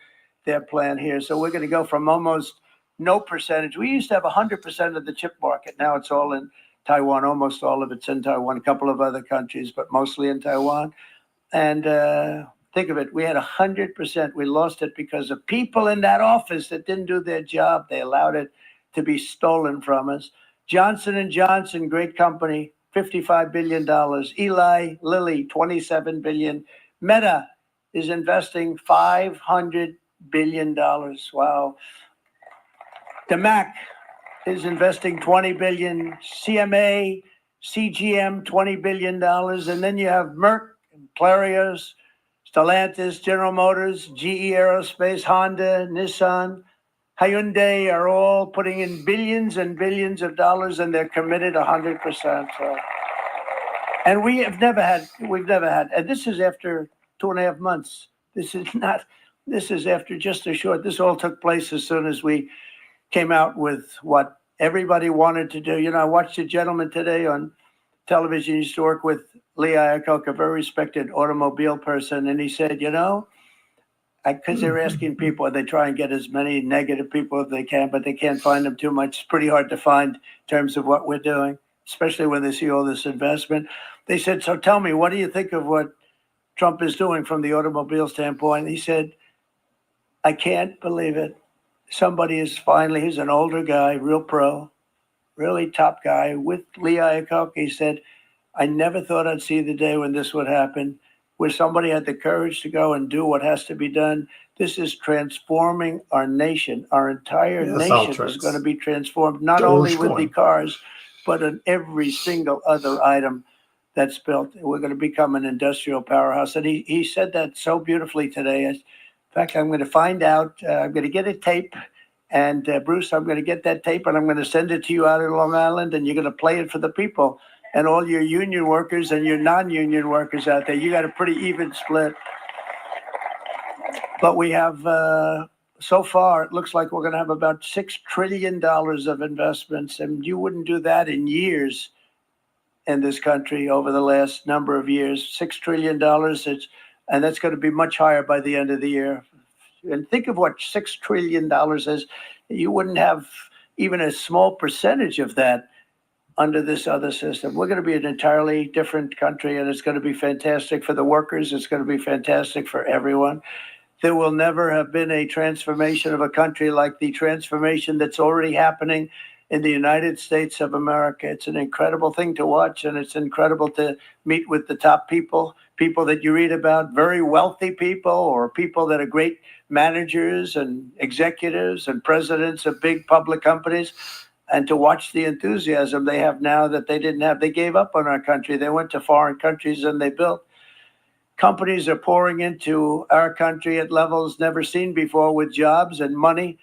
E: their plant here. So we're going to go from almost no percentage. We used to have 100% of the chip market. Now it's all in Taiwan. Almost all of it's in Taiwan, a couple of other countries, but mostly in Taiwan. And think of it, we had 100%. We lost it because of people in that office that didn't do their job. They allowed it to be stolen from us. Johnson & Johnson, great company, $55 billion. Eli Lilly, $27 billion. Meta is investing $500 billion. Wow. The Mac is investing $20 billion. CMA, CGM, $20 billion. And then you have Merck, Clarios, Stellantis, General Motors, GE Aerospace, Honda, Nissan, Hyundai are all putting in billions and billions of dollars, and they're committed 100%. So. And we've never had, and this is after 2.5 months. This is after just a short, this all took place as soon as we came out with what everybody wanted to do. You know, I watched a gentleman today on television. He used to work with Lee Iacocca, a very respected automobile person. And he said, you know, because they're asking people, they try and get as many negative people as they can, but they can't find them too much. It's pretty hard to find in terms of what we're doing, especially when they see all this investment. They said, so tell me, what do you think of what Trump is doing from the automobile standpoint? He said, I can't believe it. Somebody is finally, he's an older guy, real pro, really top guy with Lee Iacocca. He said, I never thought I'd see the day when this would happen, where somebody had the courage to go and do what has to be done. This is transforming our nation. Our entire nation is going to be transformed, not only with the cars, but in every single other item that's built. We're going to become an industrial powerhouse. And he said that so beautifully today. In fact, I'm going to find out, I'm going to get a tape. And Bruce, I'm going to get that tape and I'm going to send it to you out in Long Island, and you're going to play it for the people. And all your union workers and your non-union workers out there, you got a pretty even split. But we have, so far, it looks like we're going to have about $6 trillion of investments. And you wouldn't do that in years in this country over the last number of years. $6 trillion, and that's going to be much higher by the end of the year. And think of what $6 trillion is. You wouldn't have even a small percentage of that under this other system. We're going to be an entirely different country, and it's going to be fantastic for the workers. It's going to be fantastic for everyone. There will never have been a transformation of a country like the transformation that's already happening in the United States of America. It's an incredible thing to watch, and it's incredible to meet with the top people that you read about, very wealthy people, or people that are great managers and executives and presidents of big public companies. and to watch the enthusiasm they have now that they didn't have. They gave up on our country. They went to foreign countries and they built. Companies are pouring into our country at levels never seen before with jobs and money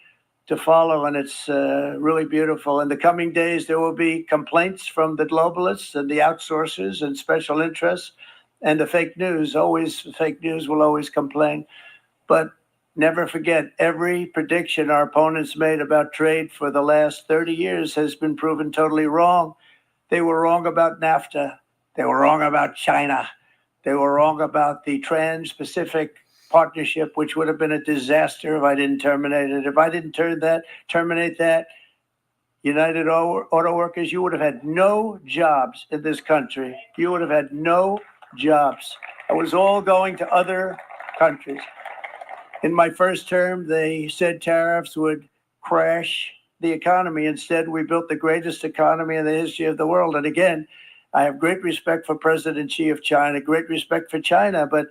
E: to follow, and it's really beautiful. In the coming days, there will be complaints from the globalists and the outsourcers and special interests and the fake news. Always, fake news will always complain. But never forget, every prediction our opponents made about trade for the last 30 years has been proven totally wrong. They were wrong about NAFTA. They were wrong about China. They were wrong about the Trans-Pacific Partnership, which would have been a disaster if I didn't terminate it. If I didn't terminate that, United Auto Workers, you would have had no jobs in this country. You would have had no jobs. It was all going to other countries. In my first term, they said tariffs would crash the economy. Instead, we built the greatest economy in the history of the world. And again, I have great respect for President Xi of China, great respect for China, but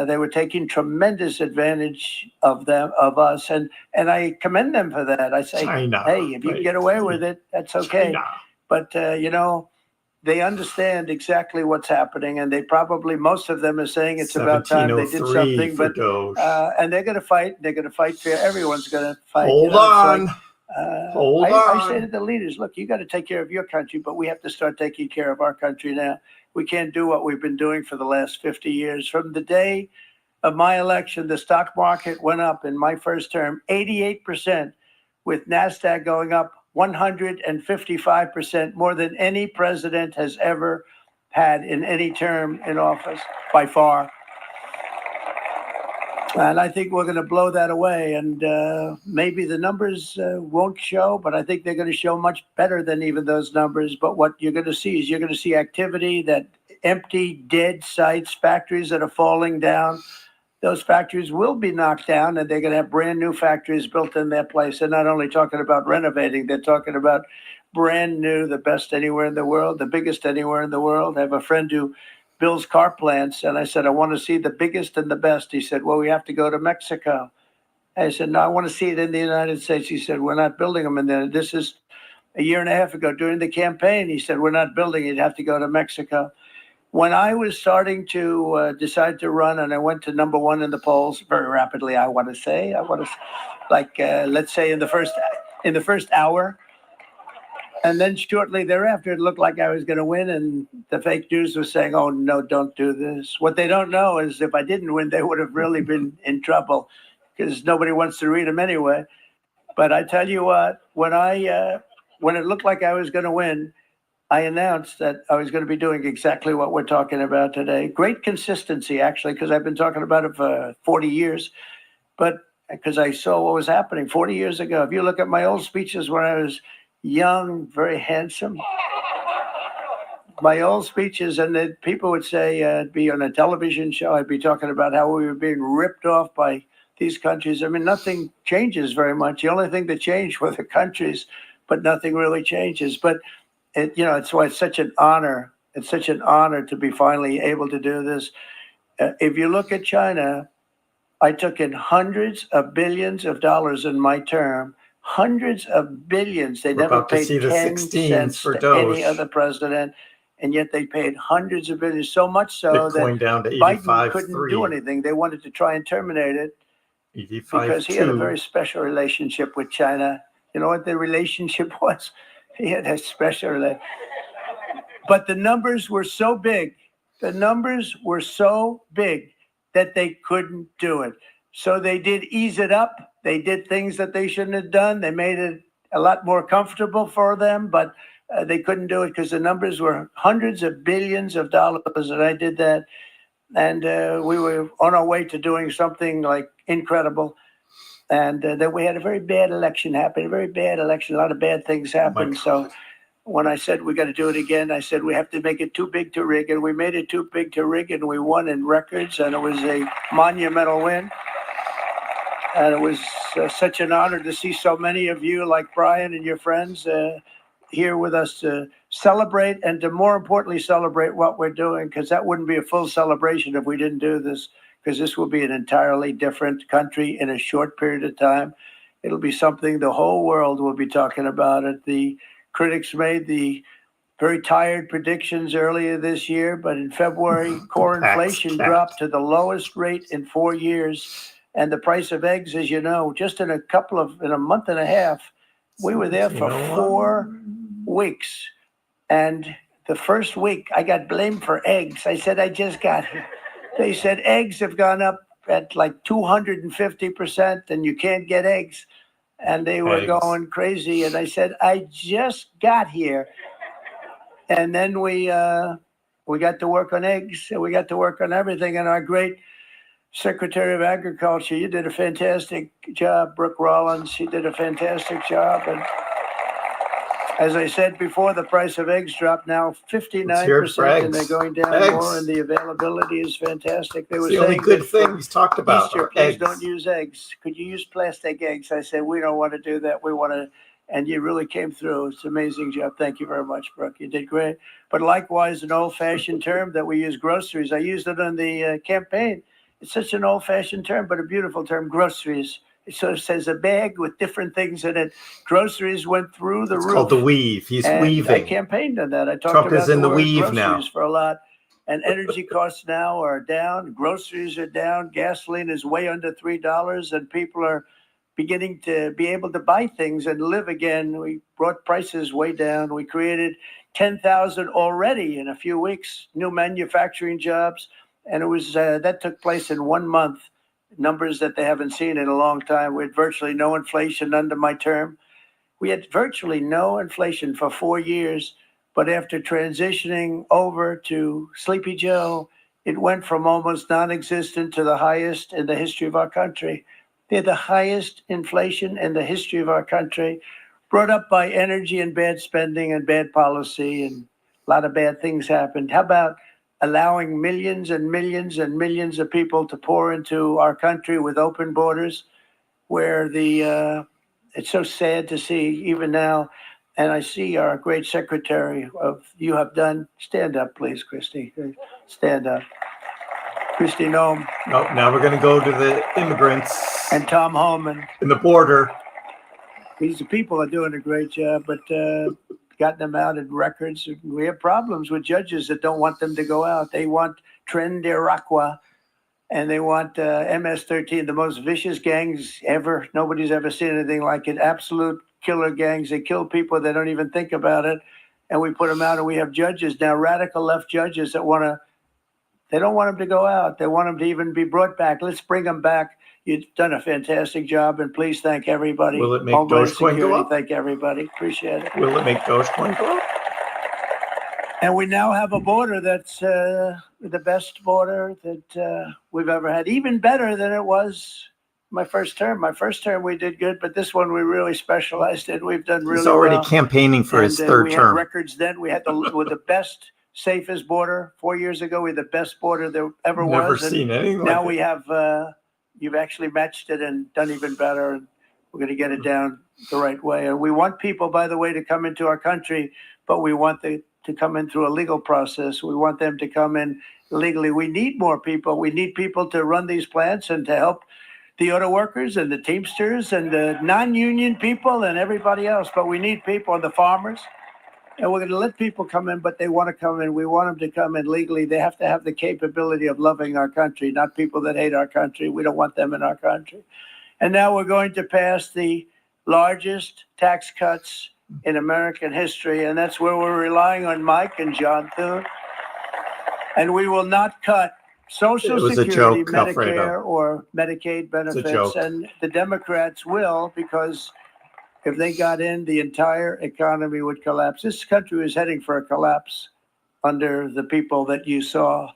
E: they were taking tremendous advantage of us. And I commend them for that. I say,
C: China,
E: hey, if you can get away with it, that's okay.
C: China.
E: But, they understand exactly what's happening, and they probably, most of them are saying it's about time they did something. But and they're going to fight. They're going to fight fair. Everyone's going to fight.
C: Hold on. Hold on.
E: I say to the leaders, look, you got to take care of your country, but we have to start taking care of our country now. We can't do what we've been doing for the last 50 years. From the day of my election, the stock market went up in my first term 88%, with NASDAQ going up 155%, more than any president has ever had in any term in office, by far. And I think we're going to blow that away. And maybe the numbers won't show, but I think they're going to show much better than even those numbers. But what you're going to see is you're going to see activity, that empty, dead sites, factories that are falling down. Those factories will be knocked down, and they're going to have brand new factories built in their place. They're not only talking about renovating, they're talking about brand new, the best anywhere in the world, the biggest anywhere in the world. I have a friend who builds car plants, and I said, I want to see the biggest and the best. He said, well, we have to go to Mexico. I said, no, I want to see it in the United States. He said, we're not building them in there. This is a year and a half ago during the campaign. He said, we're not building it. You have to go to Mexico. When I was starting to decide to run, and I went to number one in the polls very rapidly, let's say in the first hour, and then shortly thereafter, it looked like I was going to win, and the fake news was saying, "Oh no, don't do this." What they don't know is if I didn't win, they would have really been in trouble, because nobody wants to read them anyway. But I tell you what, when it looked like I was going to win, I announced that I was going to be doing exactly what we're talking about today. Great consistency, actually, because I've been talking about it for 40 years. But because I saw what was happening 40 years ago. If you look at my old speeches when I was young, very handsome, my old speeches, and then people would say, I'd be on a television show, I'd be talking about how we were being ripped off by these countries. I mean, nothing changes very much. The only thing that changed were the countries, but nothing really changes. But it's why it's such an honor. It's such an honor to be finally able to do this. If you look at China, I took in hundreds of billions of dollars in my term, hundreds of billions. They never paid 10 cents to any other president, and yet they paid hundreds of billions, so much so
C: Bitcoin
E: that
C: down to
E: Biden couldn't do anything. They wanted to try and terminate it because he had a very special relationship with China. You know what the relationship was? He had a special relationship. But the numbers were so big. The numbers were so big that they couldn't do it. So they did ease it up. They did things that they shouldn't have done. They made it a lot more comfortable for them, but they couldn't do it because the numbers were hundreds of billions of dollars, and I did that. And we were on our way to doing something like incredible. And then we had a very bad election happen, a lot of bad things happened. So when I said we got to do it again, I said we have to make it too big to rig. And we made it too big to rig, and we won in records, and it was a monumental win. And it was such an honor to see so many of you, like Brian and your friends, here with us to celebrate, and to more importantly celebrate what we're doing, because that wouldn't be a full celebration if we didn't do this, because this will be an entirely different country in a short period of time. It'll be something the whole world will be talking about it. The critics made the very tired predictions earlier this year, but in February, core inflation dropped to the lowest rate in 4 years. And the price of eggs, as you know, just in a month and a half, we were there for 4 weeks. And the first week I got blamed for eggs. I said, I just got here. They said eggs have gone up at like 250% and you can't get eggs. And they were going crazy. And I said, I just got here. And then we got to work on eggs, and we got to work on everything. And our great Secretary of Agriculture, you did a fantastic job, Brooke Rollins. She did a fantastic job. And as I said before, the price of eggs dropped now 59%, and they're going down more, and the availability is fantastic. They were saying
C: the only good thing he's talked about.
E: Easter, please don't use eggs. Could you use plastic eggs? I said, we don't want to do that. We want to. And you really came through. It's an amazing job. Thank you very much, Brooke. You did great. But likewise, an old-fashioned term that we use, groceries. I used it on the campaign. It's such an old-fashioned term, but a beautiful term, groceries. It sort of says a bag with different things in it. Groceries went through the roof.
C: It's called the weave. He's weaving.
E: I campaigned on that. I talked
C: Trump
E: about
C: is in the
E: word
C: weave
E: groceries
C: now.
E: For a lot. And energy costs now are down. Groceries are down. Gasoline is way under $3, and people are beginning to be able to buy things and live again. We brought prices way down. We created 10,000 already in a few weeks, new manufacturing jobs. And it was that took place in 1 month, numbers that they haven't seen in a long time. We had virtually no inflation under my term. We had virtually no inflation for 4 years. But after transitioning over to Sleepy Joe, it went from almost non-existent to the highest in the history of our country. They're the highest inflation in the history of our country, brought up by energy and bad spending and bad policy, and a lot of bad things happened. How about allowing millions and millions and millions of people to pour into our country with open borders, where it's so sad to see even now. And I see our great secretary you have done. Stand up, please, Christy. Stand up. Christy Noem.
C: Oh, now we're going to go to the immigrants.
E: And Tom Homan.
C: In the border.
E: These people are doing a great job, but gotten them out in records. We have problems with judges that don't want them to go out. They want Tren de Aragua, and they want MS-13, the most vicious gangs ever. Nobody's ever seen anything like it. Absolute killer gangs. They kill people. They don't even think about it. And we put them out, and we have judges now, radical left judges that they don't want them to go out. They want them to even be brought back. Let's bring them back. You've done a fantastic job, and please thank everybody.
C: Will it make Dogecoin go up?
E: Thank everybody. Appreciate it.
C: Will it make Dogecoin go up?
E: And we now have a border that's the best border that we've ever had, even better than it was my first term. My first term we did good, but this one we really specialized in. We've done really well.
C: He's already campaigning for his third term.
E: We had records then. We had with the best, safest border 4 years ago. We had the best border there ever was.
C: Never seen anything like
E: now
C: it.
E: we have, you've actually matched it and done even better. And we're going to get it down the right way. And we want people, by the way, to come into our country, but we want them to come in through a legal process. We want them to come in legally. We need more people. We need people to run these plants and to help the auto workers and the Teamsters and the non-union people and everybody else. But we need people and the farmers. And we're going to let people come in, but they want to come in. We want them to come in legally. They have to have the capability of loving our country, not people that hate our country. We don't want them in our country. And now we're going to pass the largest tax cuts in American history. And that's where we're relying on Mike and John Thune. And we will not cut Social Security, Medicare, or Medicaid benefits. And the Democrats will, because if they got in, the entire economy would collapse. This country was heading for a collapse under the people that you saw.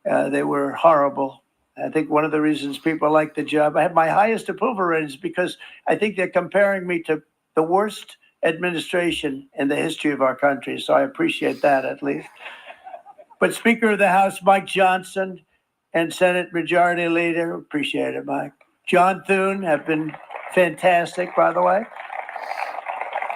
E: They were horrible. I think one of the reasons people like the job, I have my highest approval ratings because I think they're comparing me to the worst administration in the history of our country. So I appreciate that at least. But Speaker of the House, Mike Johnson, and Senate Majority Leader, appreciate it, Mike. John Thune have been fantastic, by the way.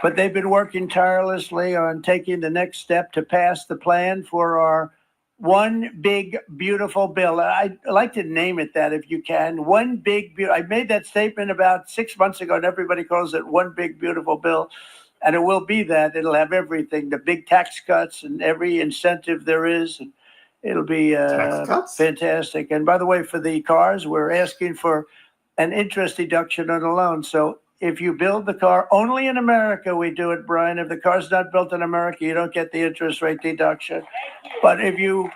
E: But they've been working tirelessly on taking the next step to pass the plan for our one big beautiful bill. I like to name it that if you can. One big I made that statement about 6 months ago, and everybody calls it one big beautiful bill. And it will be that. It'll have everything, the big tax cuts and every incentive there is. And it'll be
C: Tax cuts?
E: fantastic. And by the way, for the cars, we're asking for an interest deduction on a loan. So if you build the car only in America, we do it, Brian. If the car's not built in America, you don't get the interest rate deduction. But if you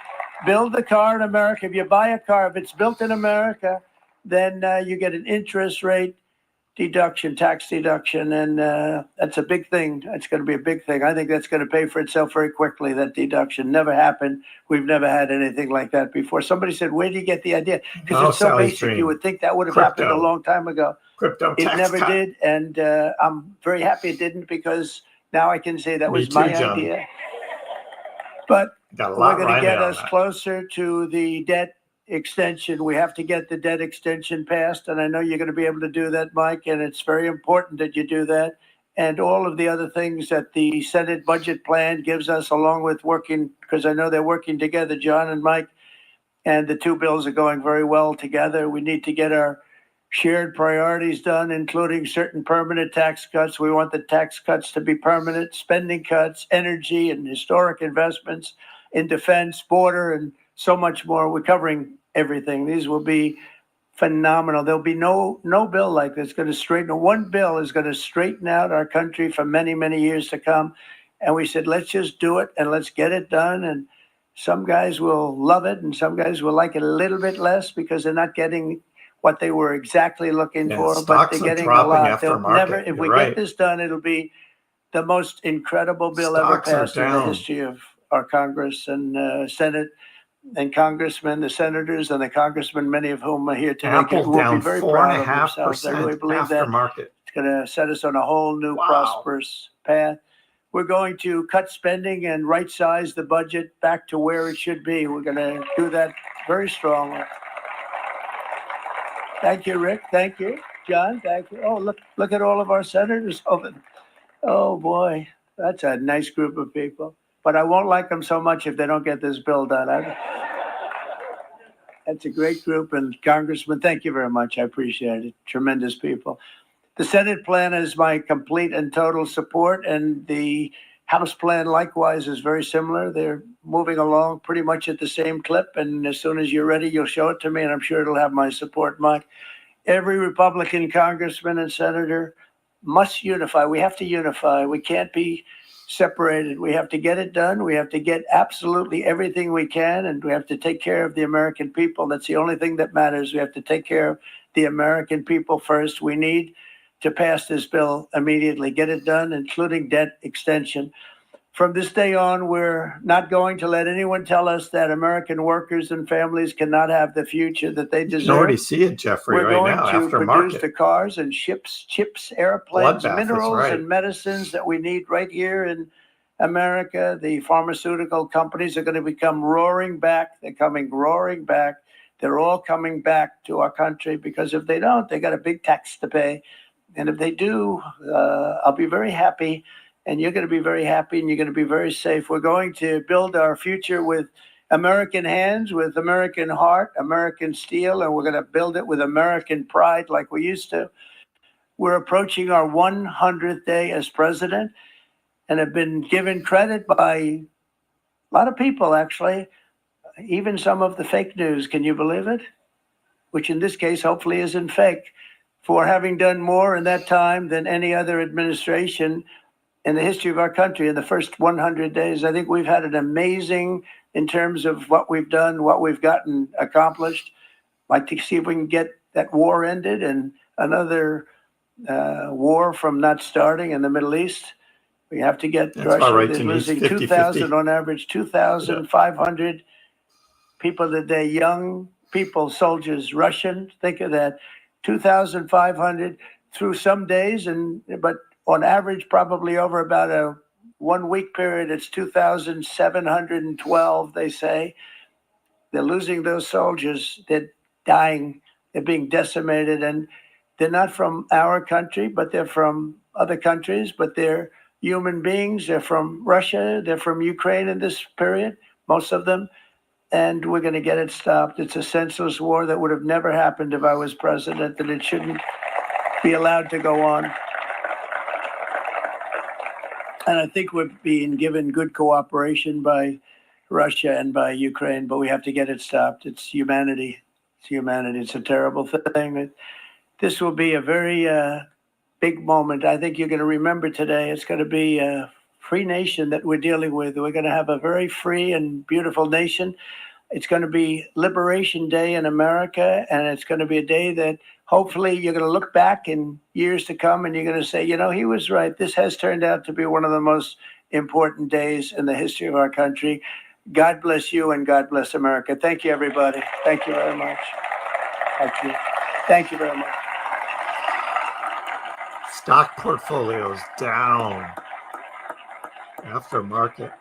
E: build the car in America, if you buy a car, if it's built in America, then you get an interest rate deduction, tax deduction. And that's a big thing. It's going to be a big thing. I think that's going to pay for itself very quickly. That deduction never happened. We've never had anything like that before. Somebody said, where do you get the idea? Because it's so
C: Sally's
E: basic.
C: dream.
E: You would think that would have
C: Crypto.
E: happened a long time ago.
C: Crypto
E: It
C: tax
E: never
C: cut.
E: did, and I'm very happy it didn't, because now I can say that
C: Me
E: was
C: too,
E: my
C: John.
E: idea. But
C: Got a
E: we're
C: lot
E: going to
C: riding
E: get
C: on
E: us
C: that.
E: closer to the debt extension. We have to get the debt extension passed, and I know you're going to be able to do that, Mike, and it's very important that you do that. And all of the other things that the Senate budget plan gives us, along with working, because I know they're working together, John and Mike, and the two bills are going very well together. We need to get our shared priorities done, including certain permanent tax cuts. We want the tax cuts to be permanent, spending cuts, energy and historic investments in defense, border, and so much more. We're covering everything. These will be phenomenal. There'll be no bill like this going to straighten. One bill is going to straighten out our country for many, many years to come. And we said, let's just do it and let's get it done. And some guys will love it and some guys will like it a little bit less because they're not getting what they were exactly looking
C: Yeah,
E: for, but
C: stocks
E: they're
C: are
E: getting a
C: dropping
E: lot.
C: after
E: They'll
C: market.
E: never, if
C: You're
E: we
C: right.
E: get this done, it'll be the most incredible bill ever
C: Stocks are
E: passed in the
C: down.
E: history of our Congress and Senate and congressmen, the senators and the congressmen, many of whom are here today,
C: Apple
E: will
C: down
E: be very proud of themselves. I
C: 4.5%
E: really believe
C: after
E: that
C: market.
E: it's going to set us on a whole new
C: Wow.
E: prosperous path. We're going to cut spending and right size the budget back to where it should be. We're going to do that very strongly. Thank you, Rick. Thank you, John. Thank you. Oh, look at all of our senators over there. Oh boy, that's a nice group of people. But I won't like them so much if they don't get this bill done. That's a great group, and Congressman, thank you very much. I appreciate it. Tremendous people. The Senate plan is my complete and total support, and the House plan likewise is very similar. They're moving along pretty much at the same clip, and as soon as you're ready, you'll show it to me, and I'm sure it'll have my support, Mike. Every Republican congressman and senator must unify. We have to unify. We can't be separated. We have to get it done. We have to get absolutely everything we can, and we have to take care of the American people. That's the only thing that matters. We have to take care of the American people first. We need to pass this bill immediately, get it done, including debt extension. From this day on, we're not going to let anyone tell us that American workers and families cannot have the future that they
C: You can
E: deserve.
C: already see it, Jeffrey,
E: We're
C: right
E: going
C: now
E: to
C: after
E: produce
C: market.
E: the cars and ships, chips, airplanes,
C: Bloodbath, that's
E: minerals,
C: right.
E: and medicines that we need right here in America. The pharmaceutical companies are going to become roaring back. They're coming roaring back. They're all coming back to our country because if they don't, they got a big tax to pay. And if they do, I'll be very happy, and you're going to be very happy, and you're going to be very safe. We're going to build our future with American hands, with American heart, American steel, and we're going to build it with American pride like we used to. We're approaching our 100th day as president and have been given credit by a lot of people, actually, even some of the fake news. Can you believe it? Which in this case, hopefully isn't fake, for having done more in that time than any other administration in the history of our country in the first 100 days. I think we've had an amazing in terms of what we've done, what we've gotten accomplished. I'd like to see if we can get that war ended and another war from not starting in the Middle East. We have to get
C: That's about
E: Russia.
C: right,
E: They're
C: Denise.
E: losing
C: 50-50.
E: 2,000 on average, 2,500 people today, young people, soldiers, Russian. Think of that. 2,500 through some days, but on average, probably over about a 1 week period, it's 2,712, they say. They're losing those soldiers. They're dying. They're being decimated. And they're not from our country, but they're from other countries, but they're human beings. They're from Russia. They're from Ukraine in this period, most of them. and we're going to get it stopped. It's a senseless war that would have never happened if I was president, and it shouldn't be allowed to go on. And I think we're being given good cooperation by Russia and by Ukraine, but we have to get it stopped. It's humanity. It's humanity. It's a terrible thing. This will be a very big moment. I think you're going to remember today. It's going to be a free nation that we're dealing with. We're going to have a very free and beautiful nation. It's going to be Liberation Day in America, and it's going to be a day that hopefully you're going to look back in years to come and you're going to say, you know, he was right. This has turned out to be one of the most important days in the history of our country. God bless you and God bless America. Thank you, everybody. Thank you very much. Thank you. Thank you very much.
C: Stock portfolios down after market.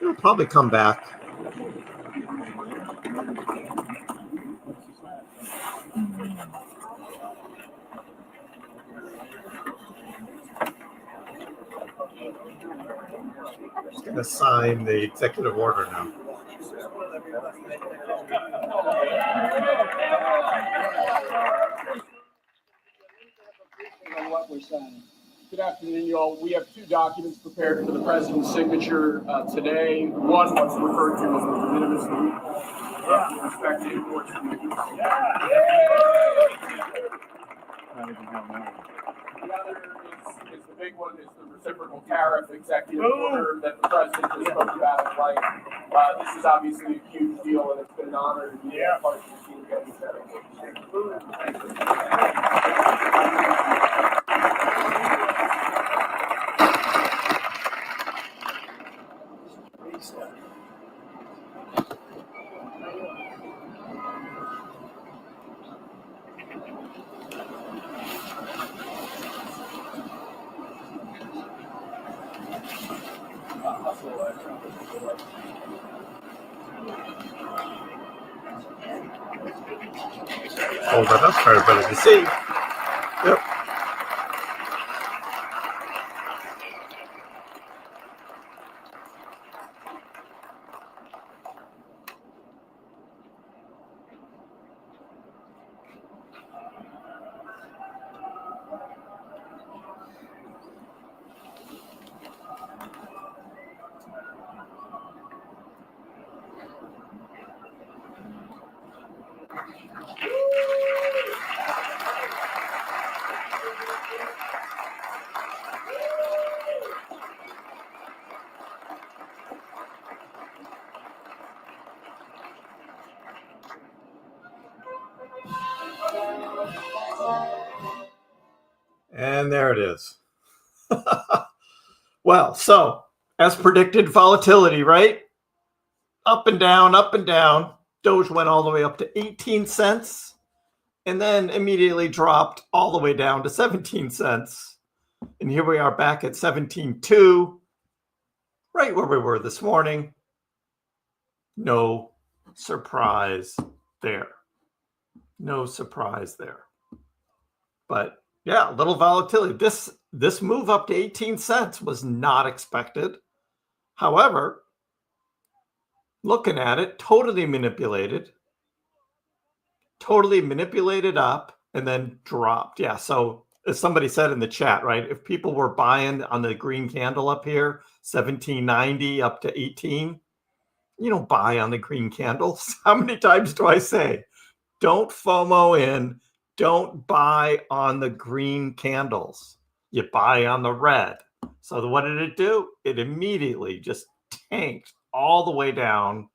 C: It'll probably come back. Just going to sign the executive order now.
G: On what we're signing. Good afternoon, you all. We have two documents prepared for the president's signature today. One was referred to as the de minimis with respect to imports from the U.S. The other is the big one, is the reciprocal tariff executive order that the president has spoke about at length. This is obviously a huge deal, and it's been an honor to be a part of the team getting that.
C: Hold that up for everybody to see. Yep. And there it is. Well, so as predicted, volatility, right? Up and down, up and down. Doge went all the way up to 18 cents and then immediately dropped all the way down to 17 cents. And here we are back at 17.2, right where we were this morning. No surprise there. No surprise there. But yeah, a little volatility. This move up to 18 cents was not expected. However, looking at it, totally manipulated up and then dropped. Yeah, so as somebody said in the chat, right, if people were buying on the green candle up here, 17.90 up to 18, you don't buy on the green candles. How many times do I say, don't FOMO in, don't buy on the green candles. You buy on the red. So what did it do? It immediately just tanked all the way down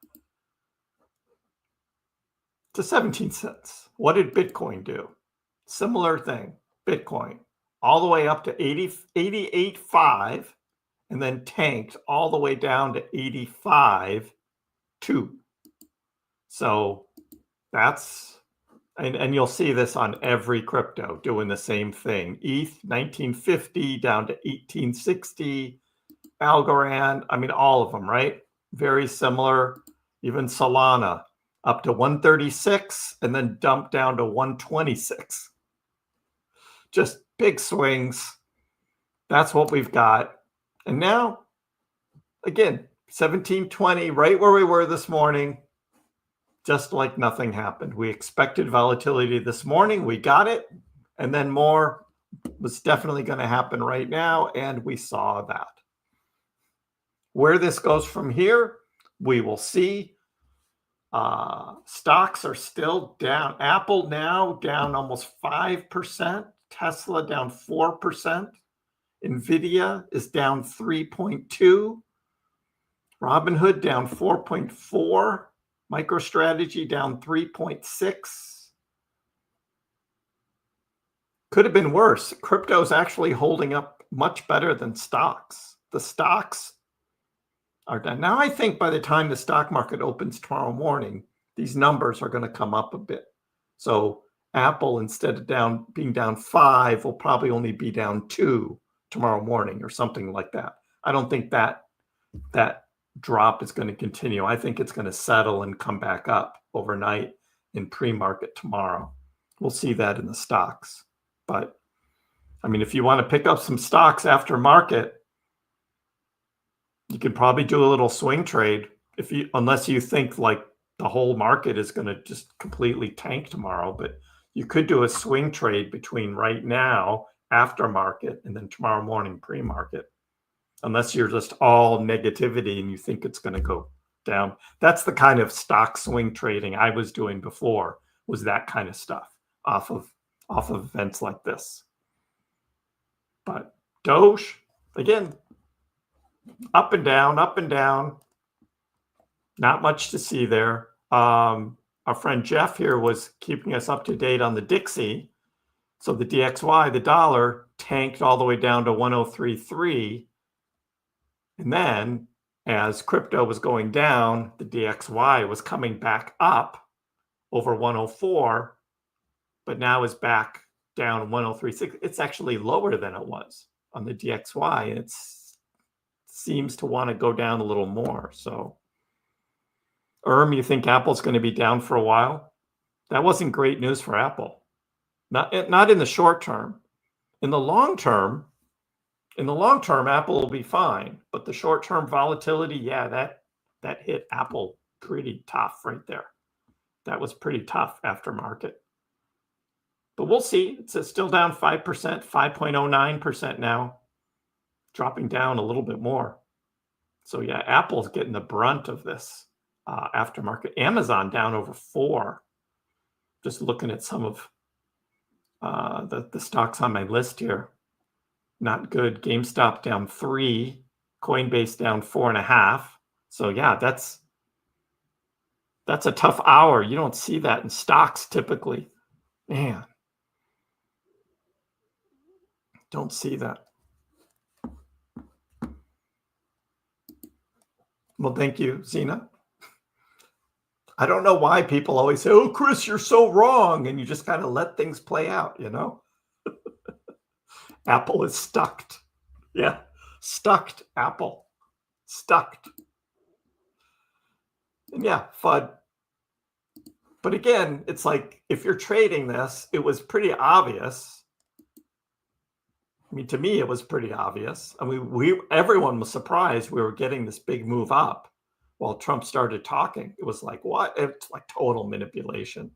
C: to 17 cents. What did Bitcoin do? Similar thing. Bitcoin all the way up to 88.5 and then tanked all the way down to 85.2. So that's, and you'll see this on every crypto doing the same thing. ETH 1950 down to 1860. Algorand, I mean, all of them, right? Very similar. Even Solana up to 136 and then dumped down to 126. Just big swings. That's what we've got. And now, again, 1720, right where we were this morning, just like nothing happened. We expected volatility this morning. We got it. And then more was definitely going to happen right now. And we saw that. Where this goes from here, we will see. Stocks are still down. Apple now down almost 5%. Tesla down 4%. Nvidia is down 3.2. Robinhood down 4.4. MicroStrategy down 3.6. Could have been worse. Crypto is actually holding up much better than stocks. The stocks are down. Now, I think by the time the stock market opens tomorrow morning, these numbers are going to come up a bit. So Apple, instead of being down 5, will probably only be down 2 tomorrow morning or something like that. I don't think that drop is going to continue. I think it's going to settle and come back up overnight in pre-market tomorrow. We'll see that in the stocks. But I mean, if you want to pick up some stocks after market, you could probably do a little swing trade unless you think like the whole market is going to just completely tank tomorrow. But you could do a swing trade between right now, after market, and then tomorrow morning pre-market. Unless you're just all negativity and you think it's going to go down. That's the kind of stock swing trading I was doing before, was that kind of stuff off of events like this. But Doge, again, up and down, up and down. Not much to see there. Our friend Jeff here was keeping us up to date on the Dixie. So the DXY, the dollar, tanked all the way down to 103.3. And then as crypto was going down, the DXY was coming back up over 104, but now is back down 103.6. It's actually lower than it was on the DXY. And it seems to want to go down a little more. So, you think Apple's going to be down for a while? That wasn't great news for Apple. Not in the short term. In the long term, Apple will be fine, but the short-term volatility, yeah, that hit Apple pretty tough right there. That was pretty tough after market. But we'll see. It's still down 5%, 5.09% now, dropping down a little bit more. So yeah, Apple's getting the brunt of this aftermarket. Amazon down over 4. Just looking at some of the stocks on my list here. Not good. GameStop down 3. Coinbase down 4.5. So yeah, that's a tough hour. You don't see that in stocks typically. Man, don't see that. Well, thank you, Zena. I don't know why people always say, "Oh, Kriss, you're so wrong," and you just kind of let things play out, you know? Apple is stuck. Yeah, stuck. Apple. Stuck. And yeah, FUD. But again, it's like, if you're trading this, it was pretty obvious. I mean, to me, it was pretty obvious. I mean, everyone was surprised we were getting this big move up while Trump started talking. It was like, what? It's like total manipulation.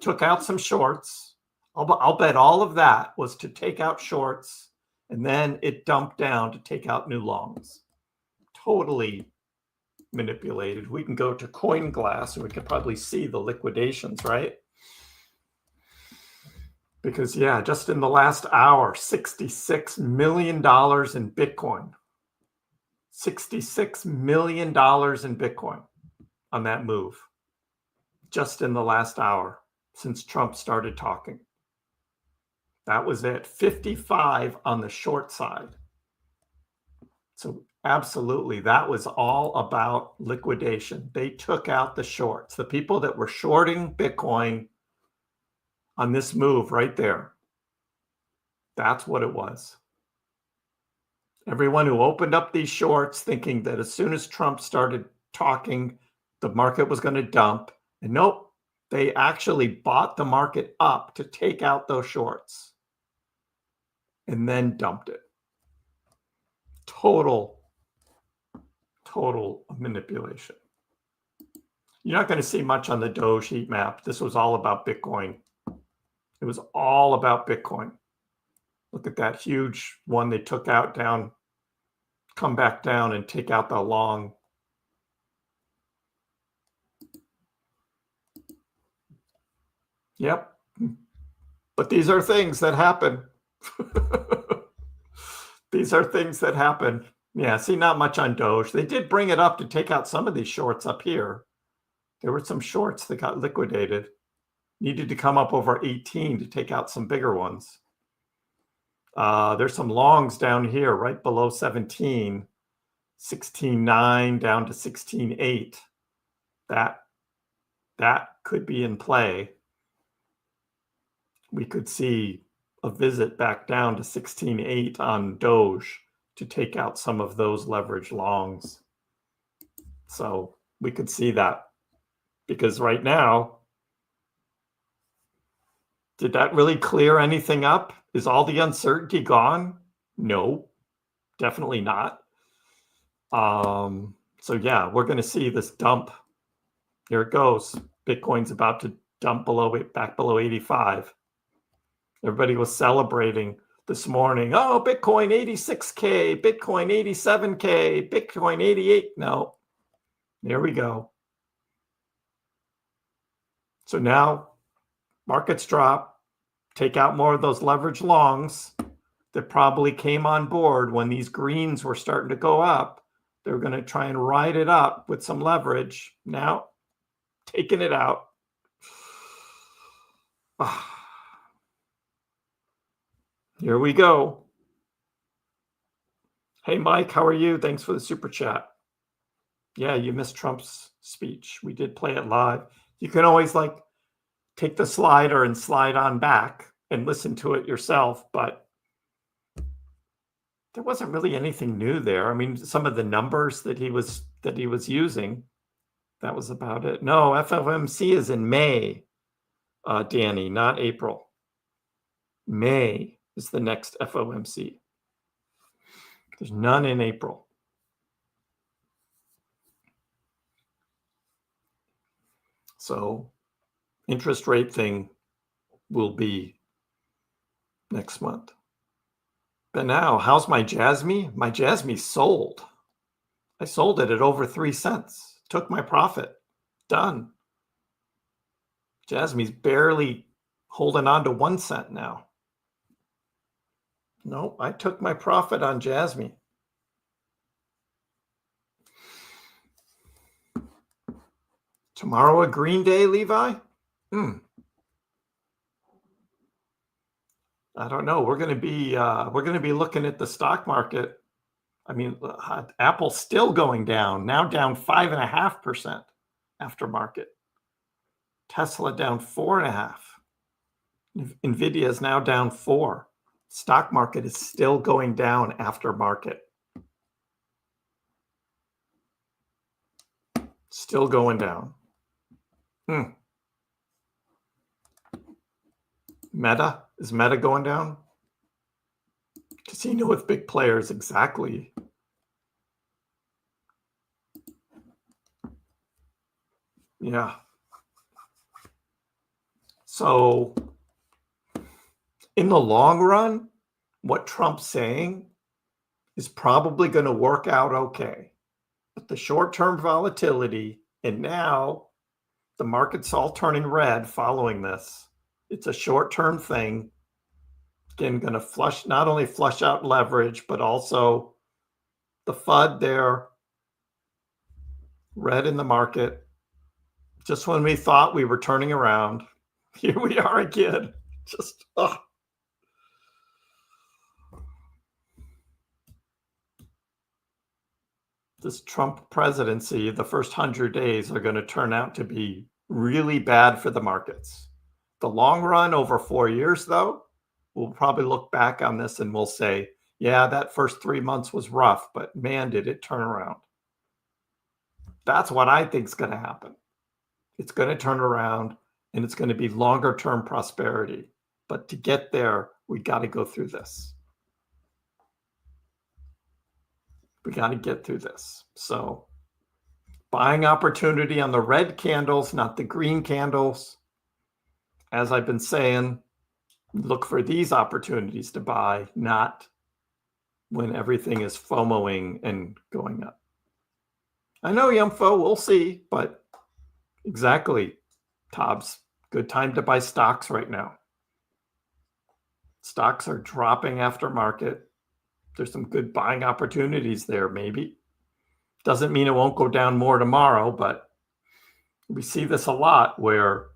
C: Took out some shorts. I'll bet all of that was to take out shorts, and then it dumped down to take out new longs. Totally manipulated. We can go to CoinGlass and we can probably see the liquidations, right? Because yeah, just in the last hour, $66 million in Bitcoin. $66 million in Bitcoin on that move. Just in the last hour since Trump started talking. That was it. 55 on the short side. So absolutely, that was all about liquidation. They took out the shorts. The people that were shorting Bitcoin on this move right there. That's what it was. Everyone who opened up these shorts thinking that as soon as Trump started talking, the market was going to dump. And nope, they actually bought the market up to take out those shorts and then dumped it. total manipulation. You're not going to see much on the Doge heat map. This was all about Bitcoin. It was all about Bitcoin. Look at that huge one they took out down, come back down and take out the long. Yep. But these are things that happen. These are things that happen. Yeah, see, not much on Doge. They did bring it up to take out some of these shorts up here. There were some shorts that got liquidated. Needed to come up over 18 to take out some bigger ones. There's some longs down here right below 17. 16.9 down to 16.8. That could be in play. We could see a visit back down to 16.8 on Doge to take out some of those leverage longs. So we could see that, because right now, did that really clear anything up? Is all the uncertainty gone? No, definitely not. So yeah, we're going to see this dump. Here it goes. Bitcoin's about to dump back below 85. Everybody was celebrating this morning. Oh, Bitcoin 86K, Bitcoin 87K, Bitcoin 88. No, there we go. So now markets drop, take out more of those leverage longs that probably came on board when these greens were starting to go up. They're going to try and ride it up with some leverage. Now, taking it out. Here we go. Hey, Mike, how are you? Thanks for the super chat. Yeah, you missed Trump's speech. We did play it live. You can always take the slider and slide on back and listen to it yourself, but there wasn't really anything new there. I mean, some of the numbers that he was using, that was about it. No, FOMC is in May, Danny, not April. May is the next FOMC. There's none in April. So interest rate thing will be next month. But now, how's my Jasmy? My Jasmy sold. I sold it at over 3 cents. Took my profit. Done. Jasmy's barely holding on to 1 cent now. No, I took my profit on Jasmy. Tomorrow a green day, Levi? I don't know. We're going to be looking at the stock market. I mean, Apple's still going down, now down 5.5% after market. Tesla down 4.5%. Nvidia is now down 4%. Stock market is still going down after market. Still going down. Meta? Is Meta going down? Casino with big players, exactly. Yeah. So in the long run, what Trump's saying is probably going to work out okay. But the short-term volatility, and now the market's all turning red following this. It's a short-term thing. Again, going to not only flush out leverage, but also the FUD there, red in the market. Just when we thought we were turning around, here we are again. Just, This Trump presidency, the first 100 days are going to turn out to be really bad for the markets. The long run, over 4 years, though, we'll probably look back on this and we'll say, yeah, that first 3 months was rough, but man, did it turn around. That's what I think is going to happen. It's going to turn around and it's going to be longer term prosperity. But to get there, we got to go through this. We got to get through this. So buying opportunity on the red candles, not the green candles. As I've been saying, look for these opportunities to buy, not when everything is FOMOing and going up. I know, Yumfo, we'll see, but exactly, Tobbs, good time to buy stocks right now. Stocks are dropping after market. There's some good buying opportunities there, maybe. Doesn't mean it won't go down more tomorrow, but we see this a lot where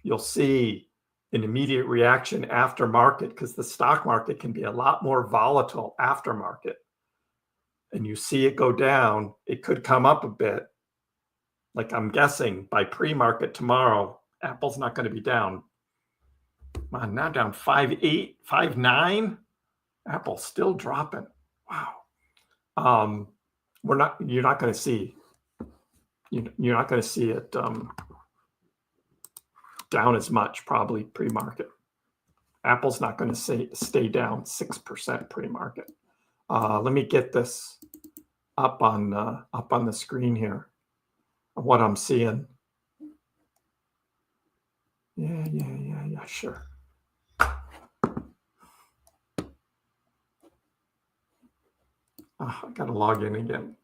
C: you'll see an immediate reaction after market because the stock market can be a lot more volatile after market. And you see it go down, it could come up a bit. Like I'm guessing by pre-market tomorrow, Apple's not going to be down. Come on, now down 5.8, 5.9. Apple's still dropping. Wow. You're not going to see it down as much probably pre-market. Apple's not going to stay down 6% pre-market. Let me get this up on the screen here of what I'm seeing. Yeah, sure. I gotta log in again.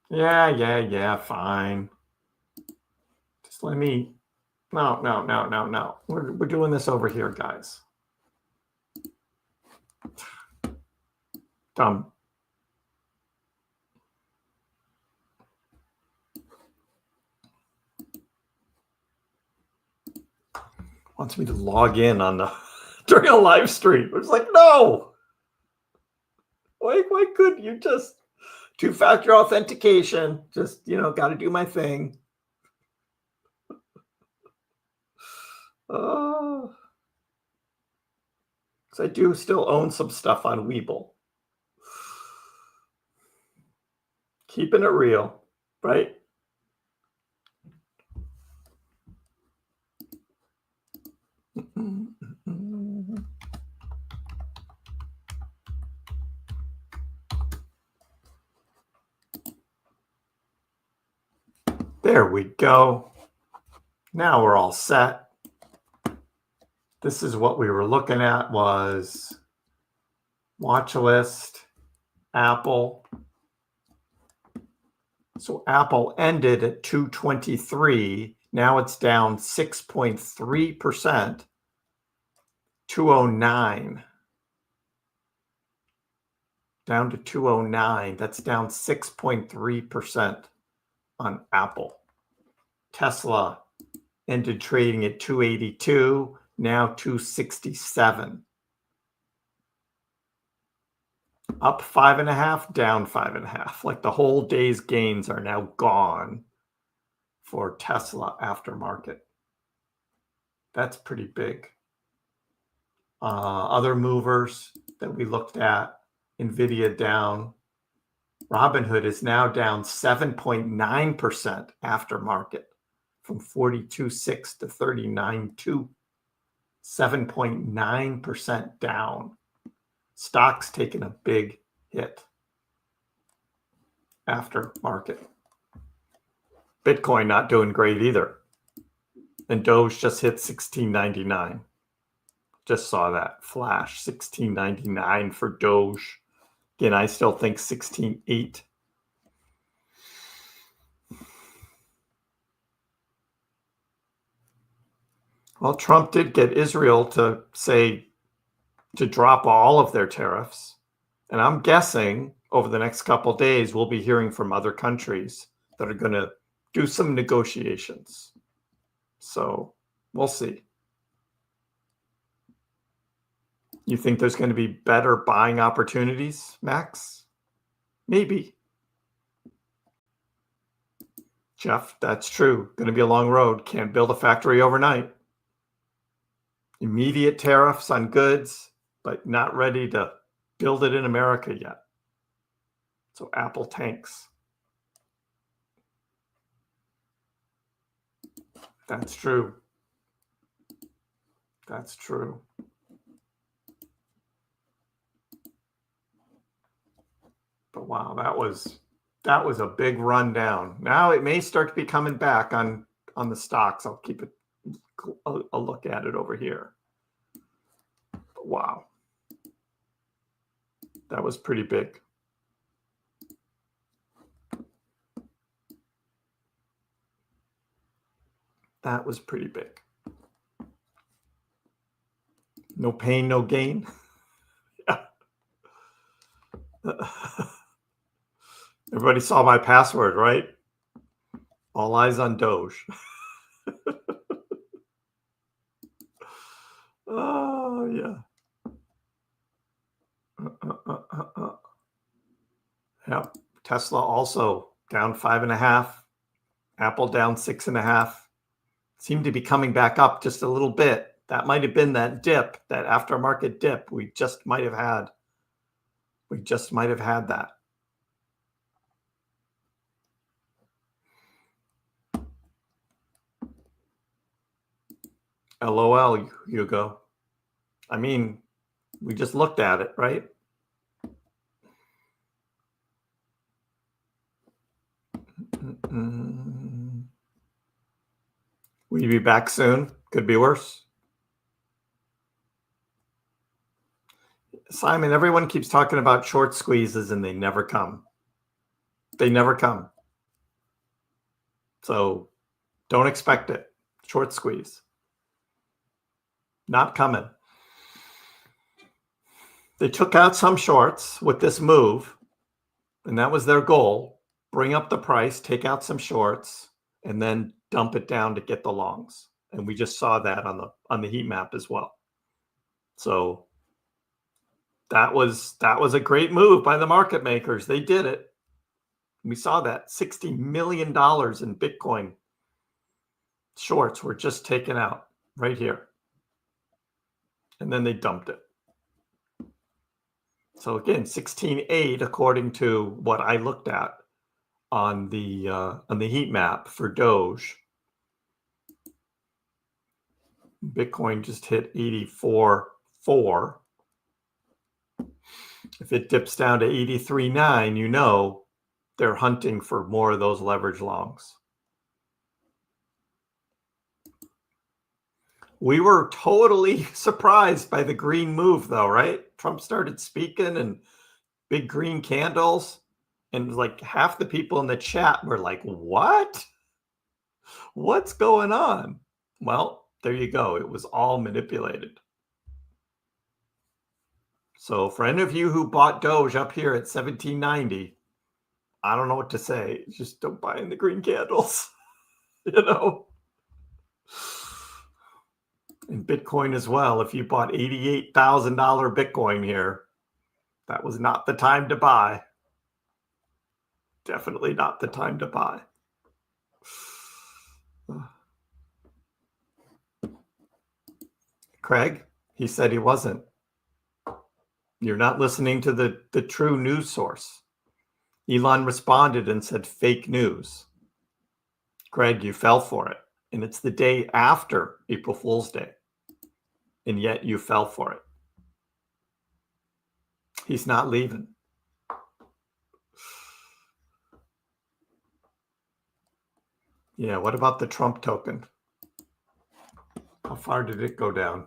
C: Yeah, fine. Just let me. No. We're doing this over here, guys. Dumb. Wants me to log in on the during a live stream. It's like, no. Why couldn't you just two-factor authentication? Just, got to do my thing. Because I do still own some stuff on Webull. Keeping it real, right? There we go. Now we're all set. This is what we were looking at was watch list, Apple. So Apple ended at 223. Now it's down 6.3%, 209. Down to 209. That's down 6.3% on Apple. Tesla ended trading at 282, now 267. Up 5.5, down 5.5. Like the whole day's gains are now gone for Tesla aftermarket. That's pretty big. Other movers that we looked at, NVIDIA down. Robinhood is now down 7.9% aftermarket from 42.6 to 39.2. 7.9% down. Stocks taking a big hit after market. Bitcoin not doing great either. And Doge just hit 16.99. Just saw that flash, 16.99 for Doge. Again, I still think 16.8. Well, Trump did get Israel to say to drop all of their tariffs. And I'm guessing over the next couple of days, we'll be hearing from other countries that are going to do some negotiations. So we'll see. You think there's going to be better buying opportunities, Max? Maybe. Jeff, that's true. Going to be a long road. Can't build a factory overnight. Immediate tariffs on goods, but not ready to build it in America yet. So Apple tanks. That's true. That's true. So wow, that was a big run down. Now it may start to be coming back on the stocks. I'll keep a look at it over here. But wow, that was pretty big. That was pretty big. No pain, no gain. Everybody saw my password, right? All eyes on Doge. Oh, yeah. Yep. Tesla also down 5.5. Apple down 6.5. Seemed to be coming back up just a little bit. That might have been that dip, that aftermarket dip. We just might have had that. LOL, Hugo. I mean, we just looked at it, right? Will you be back soon? Could be worse. Simon, everyone keeps talking about short squeezes and they never come. They never come. So don't expect it. Short squeeze. Not coming. They took out some shorts with this move, and that was their goal. Bring up the price, take out some shorts, and then dump it down to get the longs. And we just saw that on the heat map as well. So that was a great move by the market makers. They did it. We saw that $60 million in Bitcoin shorts were just taken out right here. And then they dumped it. So again, 16.8 according to what I looked at on the heat map for Doge. Bitcoin just hit 84.4. If it dips down to 83.9, you know they're hunting for more of those leverage longs. We were totally surprised by the green move, though, right? Trump started speaking and big green candles. And like half the people in the chat were like, what? What's going on? Well, there you go. It was all manipulated. So for any of you who bought Doge up here at 1790, I don't know what to say. Just don't buy in the green candles, you know? And Bitcoin as well. If you bought $88,000 Bitcoin here, that was not the time to buy. Definitely not the time to buy. Craig, he said he wasn't. You're not listening to the true news source. Elon responded and said fake news. Craig, you fell for it. And it's the day after April Fool's Day. And yet you fell for it. He's not leaving. Yeah, what about the Trump token? How far did it go down?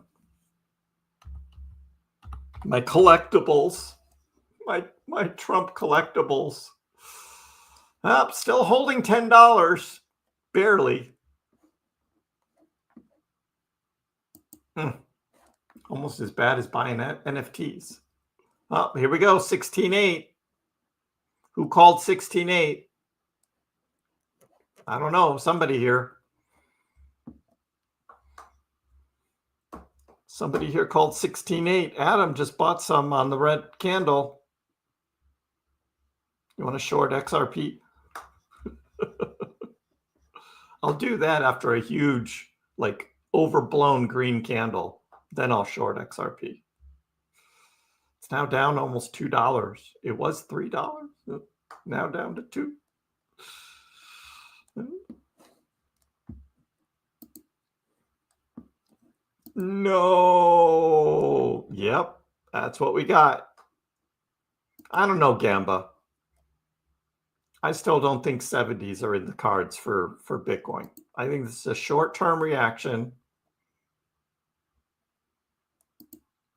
C: My collectibles. My Trump collectibles. Still holding $10. Barely. Almost as bad as buying NFTs. Oh, here we go. 16.8. Who called 16.8? I don't know. Somebody here. Somebody here called 16.8. Adam just bought some on the red candle. You want to short XRP? I'll do that after a huge, like, overblown green candle. Then I'll short XRP. It's now down almost $2. It was $3. Now down to $2. No. Yep. That's what we got. I don't know, Gamba. I still don't think 70s are in the cards for Bitcoin. I think this is a short-term reaction.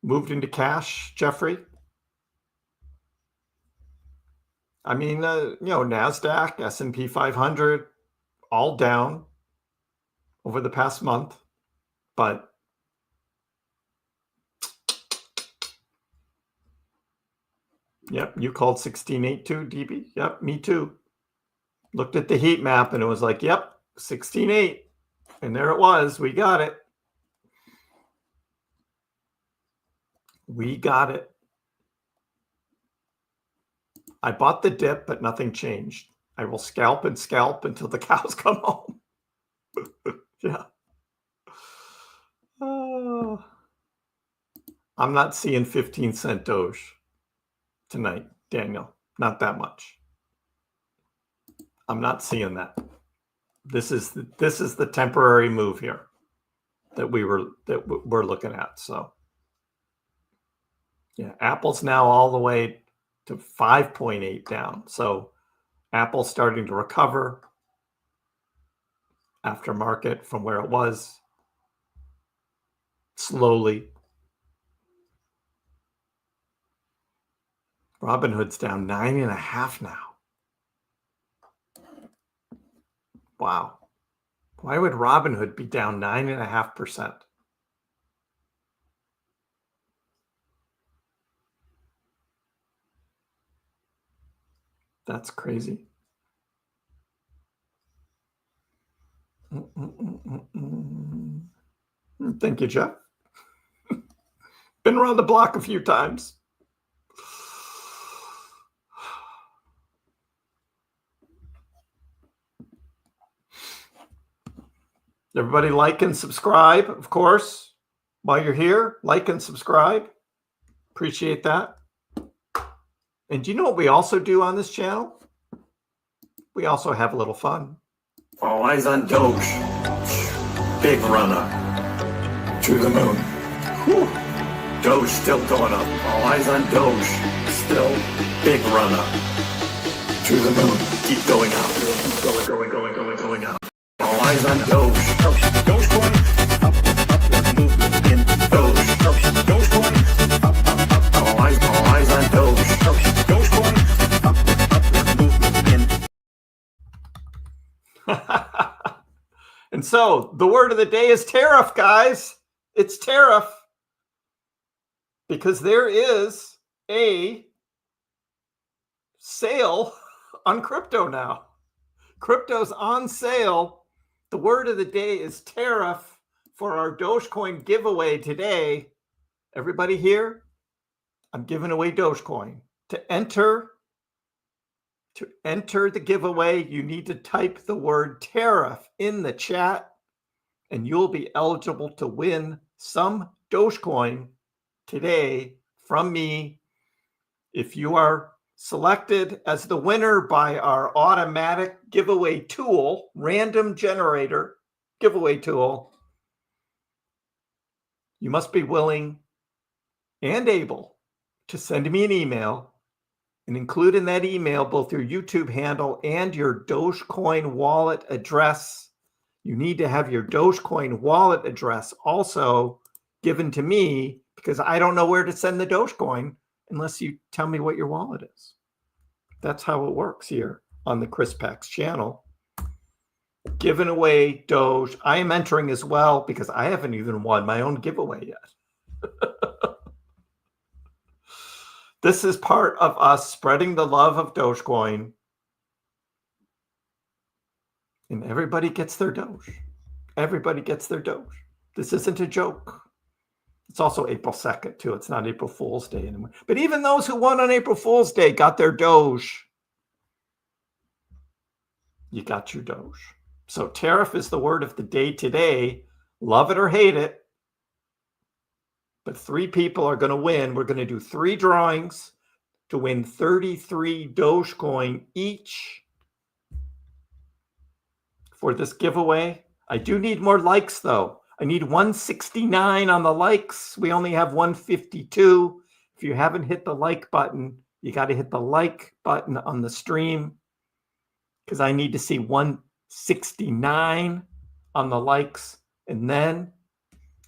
C: Moved into cash, Jeffrey. I mean, NASDAQ, S&P 500, all down over the past month. But yep, you called 16.8 too, DB. Yep, me too. Looked at the heat map and it was like, yep, 16.8. And there it was. We got it. We got it. I bought the dip, but nothing changed. I will scalp and scalp until the cows come home. Yeah. I'm not seeing 15-cent Doge tonight, Daniel. Not that much. I'm not seeing that. This is the temporary move here that we're looking at. So yeah, Apple's now all the way to 5.8 down. So Apple's starting to recover after market from where it was slowly. Robinhood's down 9.5 now. Wow. Why would Robinhood be down 9.5%? That's crazy. Thank you, Jeff. Been around the block a few times. Everybody like and subscribe, of course. While you're here, like and subscribe. Appreciate that. And do you know what we also do on this channel? We also have a little fun.
A: All eyes on Doge. Big runner. To the moon. Whew. Doge still going up. All eyes on Doge. Still big runner. To the moon. Keep going up. Going up. All eyes on Doge. Dogecoin. Up. Movement in Doge. Dogecoin. Up. All eyes on Doge. Dogecoin. Up. Movement in.
C: And so the word of the day is tariff, guys. It's tariff. Because there is a sale on crypto now. Crypto's on sale. The word of the day is tariff for our Dogecoin giveaway today. Everybody here, I'm giving away Dogecoin. To enter the giveaway, you need to type the word tariff in the chat, and you'll be eligible to win some Dogecoin today from me. If you are selected as the winner by our automatic giveaway tool, random generator giveaway tool, you must be willing and able to send me an email and include in that email both your YouTube handle and your Dogecoin wallet address. You need to have your Dogecoin wallet address also given to me, because I don't know where to send the Dogecoin unless you tell me what your wallet is. That's how it works here on the KrissPax channel. Giving away Doge. I am entering as well because I haven't even won my own giveaway yet. This is part of us spreading the love of Dogecoin. And everybody gets their Doge. Everybody gets their Doge. This isn't a joke. It's also April 2nd, too. It's not April Fool's Day anymore. But even those who won on April Fool's Day got their Doge. You got your Doge. So tariff is the word of the day today. Love it or hate it. But 3 people are going to win. We're going to do 3 drawings to win 33 Dogecoin each for this giveaway. I do need more likes, though. I need 169 on the likes. We only have 152. If you haven't hit the like button, you got to hit the like button on the stream. because I need to see 169 on the likes, and then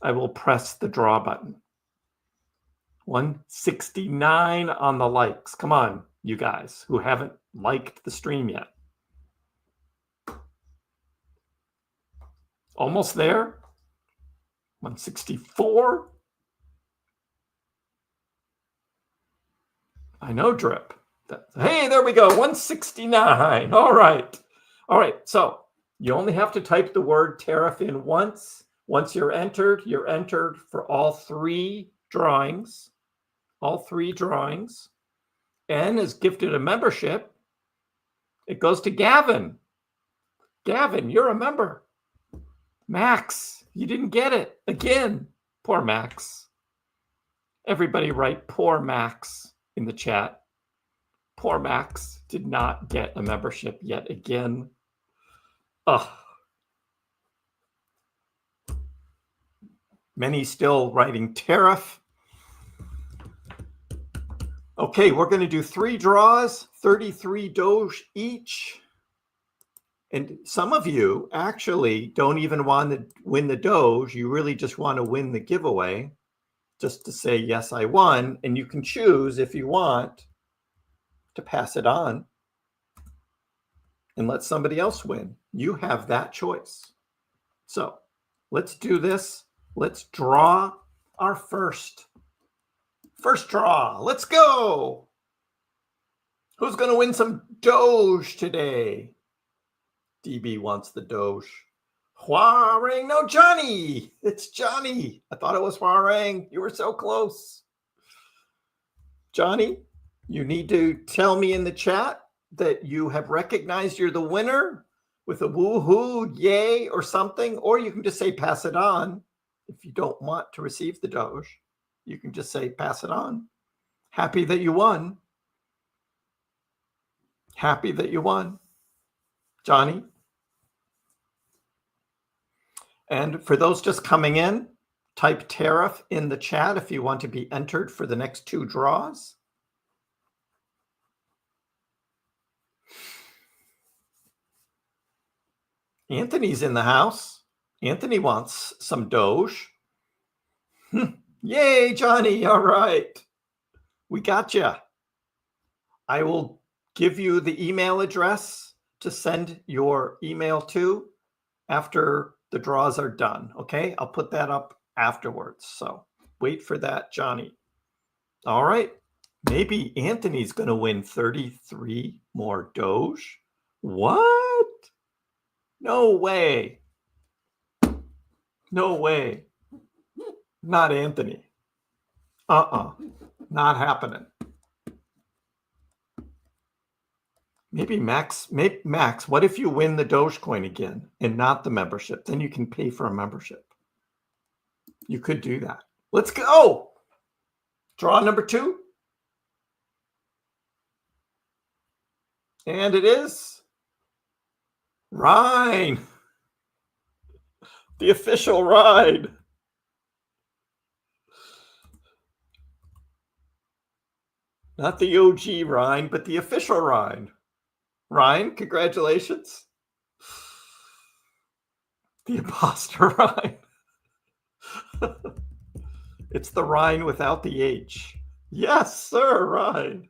C: I will press the draw button. 169 on the likes. Come on, you guys who haven't liked the stream yet. Almost there. 164. I know, Drip. Hey, there we go. 169. All right. All right. So you only have to type the word tariff in once. Once you're entered for all three drawings. All three drawings. N is gifted a membership. It goes to Gavin. Gavin, you're a member. Max, you didn't get it. Again, poor Max. Everybody write poor Max in the chat. Poor Max did not get a membership yet again. Ugh. Many still writing tariff. Okay, we're going to do 3 draws, 33 Doge each. And some of you actually don't even want to win the Doge. You really just want to win the giveaway, just to say, yes, I won. And you can choose, if you want, to pass it on and let somebody else win. You have that choice. So let's do this. Let's draw our first draw. Let's go. Who's going to win some Doge today? DB wants the Doge. Huarang. No, Johnny. It's Johnny. I thought it was Huarang. You were so close. Johnny, you need to tell me in the chat that you have recognized you're the winner with a woohoo, yay, or something. Or you can just say pass it on if you don't want to receive the Doge. You can just say, pass it on. Happy that you won. Happy that you won. Johnny. And for those just coming in, type tariff in the chat if you want to be entered for the next 2 draws. Anthony's in the house. Anthony wants some Doge. Yay, Johnny. All right. We got you. I will give you the email address to send your email to after the draws are done. Okay. I'll put that up afterwards. So wait for that, Johnny. All right. Maybe Anthony's going to win 33 more Doge. What? No way. No way. Not Anthony. Not happening. Maybe Max, what if you win the Dogecoin again and not the membership? Then you can pay for a membership. You could do that. Let's go. Draw number 2. And it is Rhine. The official ride. Not the OG Rhine, but the official Rhine. Rhine, congratulations. The imposter Rhine. It's the Rhine without the H. Yes, sir, Rhine.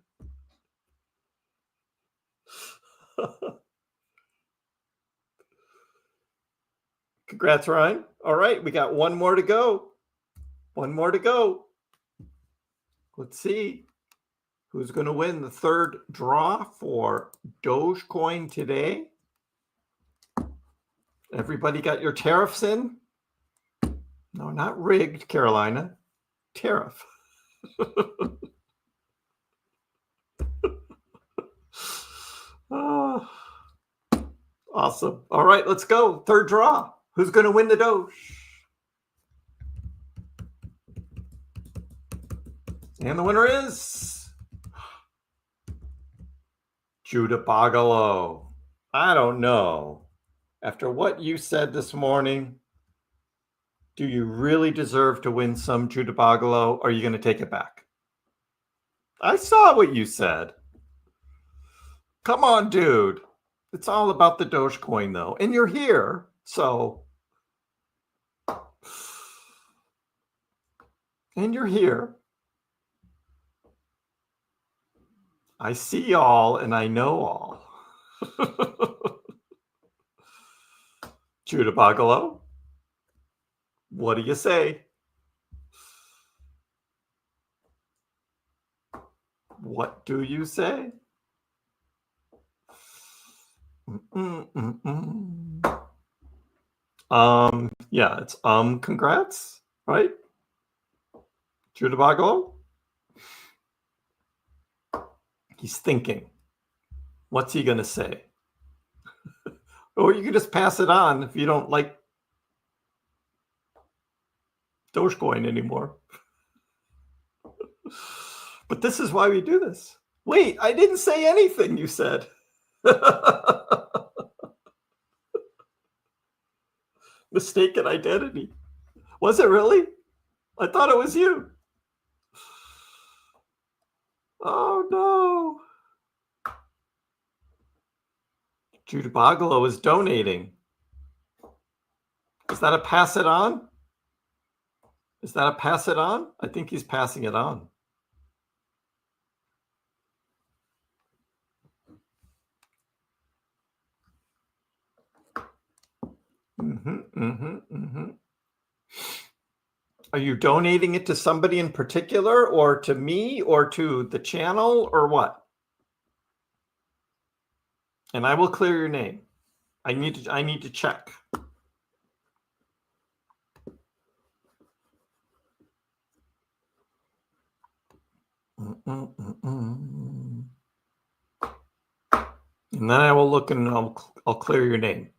C: Congrats, Rhine. All right, we got 1 more to go. 1 more to go. Let's see. Who's going to win the 3rd draw for Dogecoin today? Everybody got your tariffs in? No, not rigged, Carolina. Tariff. Oh, awesome. All right, let's go. 3rd draw. Who's going to win the Doge? And the winner is Judah Bogalo. I don't know. After what you said this morning, do you really deserve to win some, Judah Bogalo? Or are you going to take it back? I saw what you said. Come on, dude. It's all about the Dogecoin, though. And you're here, so... And you're here. I see all and I know all. Judah Bagalo, what do you say? What do you say? Yeah, it's congrats, right? Judah Bagalo? He's thinking. What's he gonna say? Or you can just pass it on if you don't like Dogecoin anymore. But this is why we do this. Wait, I didn't say anything, you said. Mistaken identity. Was it really? I thought it was you. Oh no. Judah Bagalo is donating. Is that a pass it on? Is that a pass it on? I think he's passing it on. Are you donating it to somebody in particular, or to me, or to the channel, or what? And I will clear your name. I need to check. And then I will look and I'll clear your name.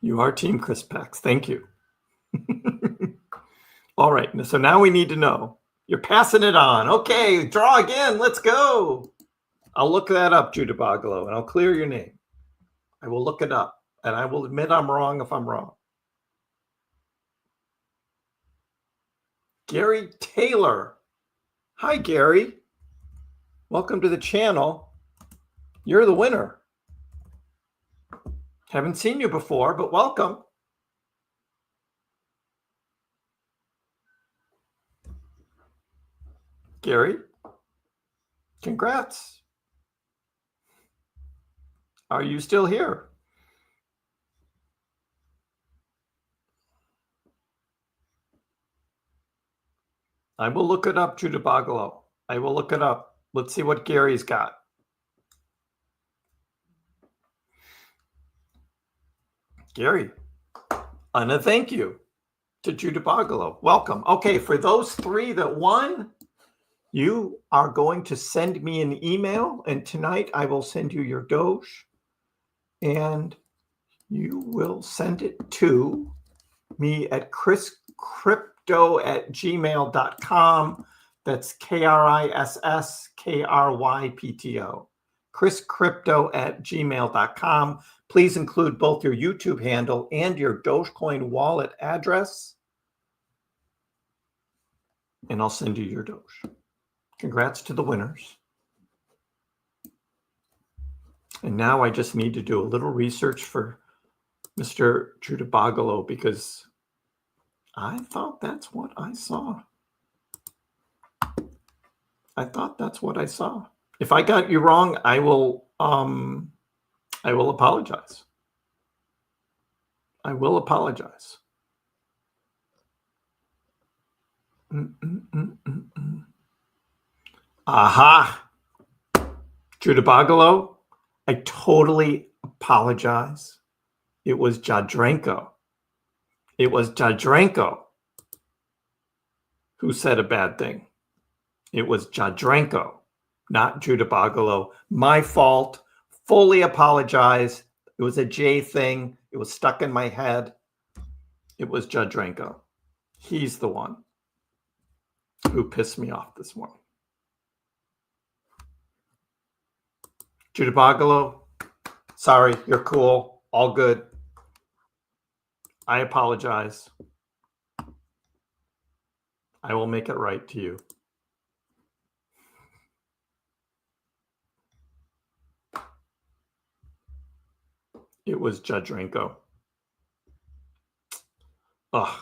C: You are Team KrissPax. Thank you. All right. So now we need to know. You're passing it on. Okay. Draw again. Let's go. I'll look that up, Judah Bagalo, and I'll clear your name. I will look it up, and I will admit I'm wrong if I'm wrong. Gary Taylor. Hi, Gary. Welcome to the channel. You're the winner. Haven't seen you before, but welcome. Gary, congrats. Are you still here? I will look it up, Judah Bagalo. I will look it up. Let's see what Gary's got. Gary, and a thank you to Judah Bagalo. Welcome. Okay, for those three that won, you are going to send me an email, and tonight I will send you your Doge, and you will send it to me at KrissCrypto@gmail.com. That's KrissKrypto. KrissCrypto@gmail.com. Please include both your YouTube handle and your Dogecoin wallet address, and I'll send you your Doge. Congrats to the winners. And now I just need to do a little research for Mr. Judah Bagalo, because I thought that's what I saw. I thought that's what I saw. If I got you wrong, I will apologize. I will apologize. Aha. Judah Bagalo, I totally apologize. It was Jadrenko. It was Jadrenko who said a bad thing. It was Jadrenko, not Judah Bagalo. My fault. Fully apologize. It was a J thing. It was stuck in my head. It was Jadrenko. He's the one who pissed me off this morning. Judah Bagalo, sorry, you're cool. All good. I apologize. I will make it right to you. It was Judge Renko. Ugh.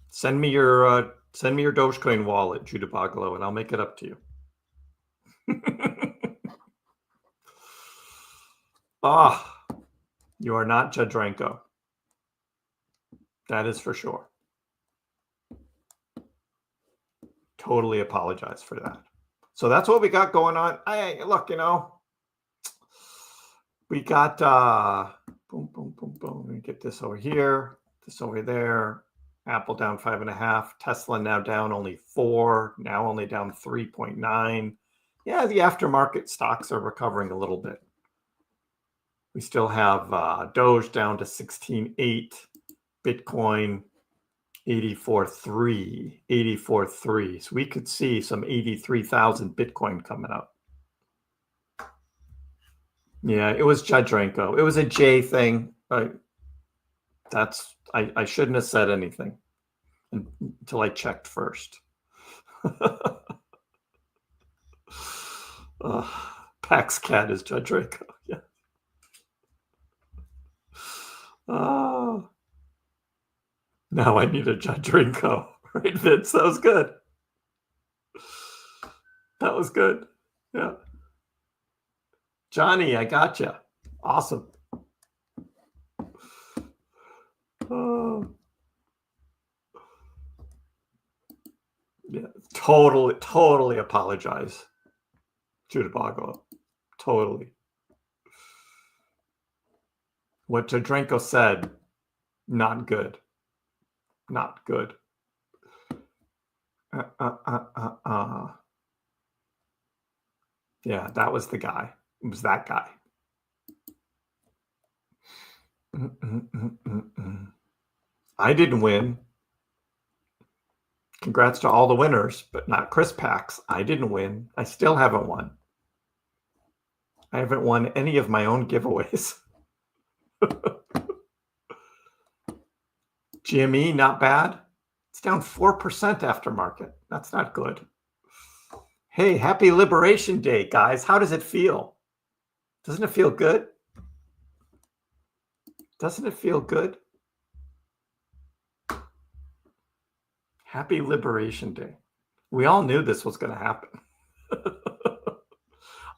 C: Send me your Dogecoin wallet, Judah Bagalo, and I'll make it up to you. You are not Judge Renko. That is for sure. Totally apologize for that. So that's what we got going on. Look, we got boom, boom, boom, boom. Let me get this over here, this over there. Apple down 5.5. Tesla now down only 4. Now only down 3.9. Yeah, the aftermarket stocks are recovering a little bit. We still have Doge down to 16.8. Bitcoin 84.3. So we could see some 83,000 Bitcoin coming up. Yeah, it was Judge Renko. It was a J thing. I shouldn't have said anything until I checked first. Pax Cat is Judge Renko. Yeah. Now I need a Judge Renko. Right, Vince? That was good. That was good. Yeah. Johnny, I got you. Awesome. Yeah, totally apologize, Judah Bagalo. Totally. What Judge Renko said, not good. Not good. Yeah, that was the guy. It was that guy. I didn't win. Congrats to all the winners, but not KrissPax. I didn't win. I still haven't won. I haven't won any of my own giveaways. GME, not bad. It's down 4% after market. That's not good. Hey, happy Liberation Day, guys. How does it feel? Doesn't it feel good? Doesn't it feel good? Happy Liberation Day. We all knew this was going to happen.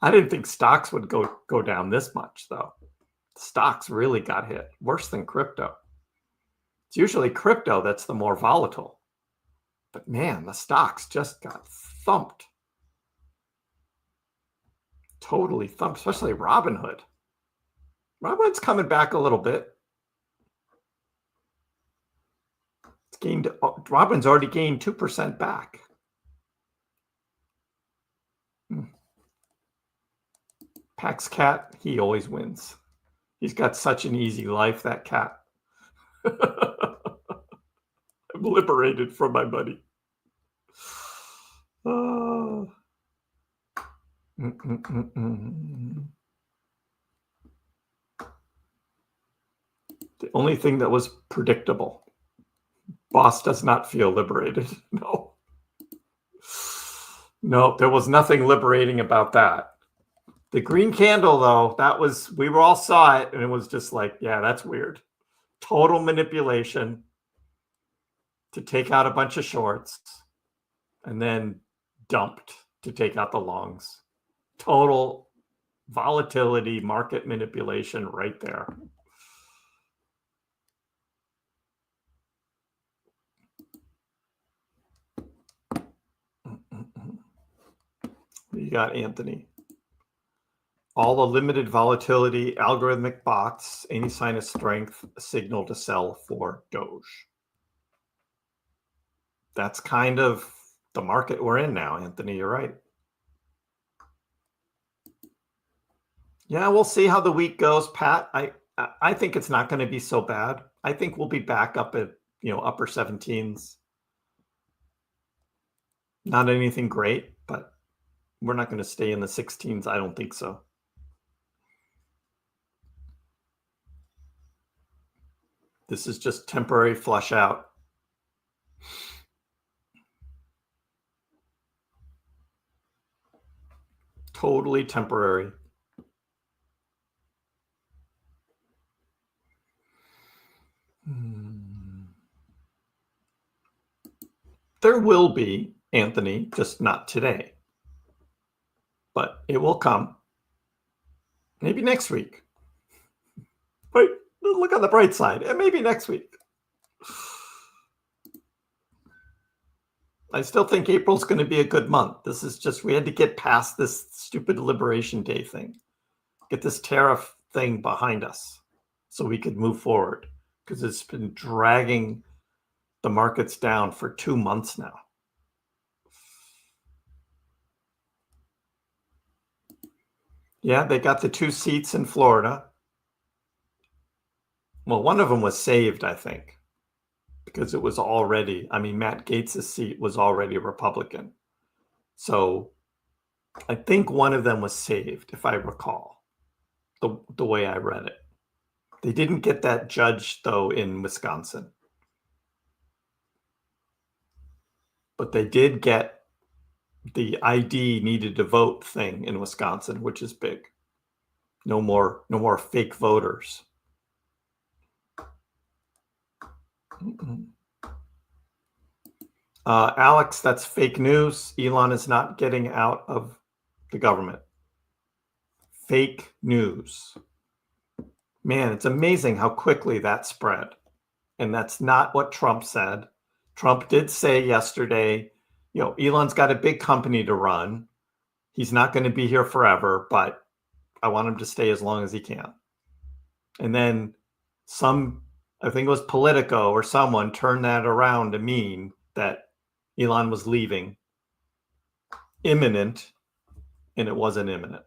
C: I didn't think stocks would go down this much, though. Stocks really got hit, worse than crypto. It's usually crypto that's the more volatile. But man, the stocks just got thumped. Totally thumped, especially Robinhood. Robinhood's coming back a little bit. Robin's already gained 2% back. Pax Cat, he always wins. He's got such an easy life, that cat. I'm liberated from my buddy. The only thing that was predictable. Boss does not feel liberated. No, there was nothing liberating about that. The green candle, though, we all saw it, and it was just like, yeah, that's weird. Total manipulation to take out a bunch of shorts and then dumped to take out the longs. Total volatility, market manipulation right there. You got Anthony. All the limited volatility, algorithmic bots, any sign of strength, signal to sell for Doge. That's kind of the market we're in now, Anthony. You're right. Yeah, we'll see how the week goes, Pat. I think it's not going to be so bad. I think we'll be back up at upper 17s. Not anything great, but we're not going to stay in the 16s. I don't think so. This is just temporary flush out. Totally temporary. There will be, Anthony, just not today. But it will come. Maybe next week. Wait, look on the bright side. Maybe next week. I still think April's going to be a good month. This is just, we had to get past this stupid Liberation Day thing. Get this tariff thing behind us so we could move forward, because it's been dragging the markets down for 2 months now. Yeah, they got the 2 seats in Florida. Well, one of them was saved, I think, because it was already, I mean, Matt Gaetz' seat was already a Republican. So I think one of them was saved, if I recall, the way I read it. They didn't get that judge, though, in Wisconsin. But they did get the ID needed to vote thing in Wisconsin, which is big. No more fake voters. Alex, that's fake news. Elon is not getting out of the government. Fake news. Man, it's amazing how quickly that spread. And that's not what Trump said. Trump did say yesterday, you know, Elon's got a big company to run. He's not going to be here forever, but I want him to stay as long as he can. And then I think it was Politico or someone turned that around to mean that Elon was leaving imminent, and it wasn't imminent.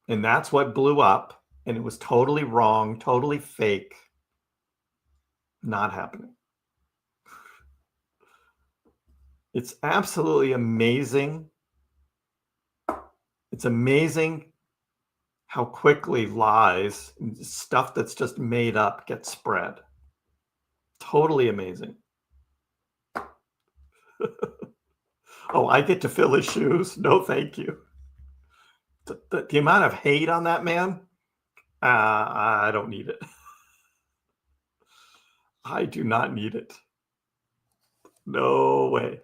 C: And that's what blew up, and it was totally wrong, totally fake, not happening. It's absolutely amazing. It's amazing how quickly lies, stuff that's just made up, gets spread. Totally amazing. Oh, I get to fill his shoes? No, thank you. The amount of hate on that man, I don't need it. I do not need it. No way.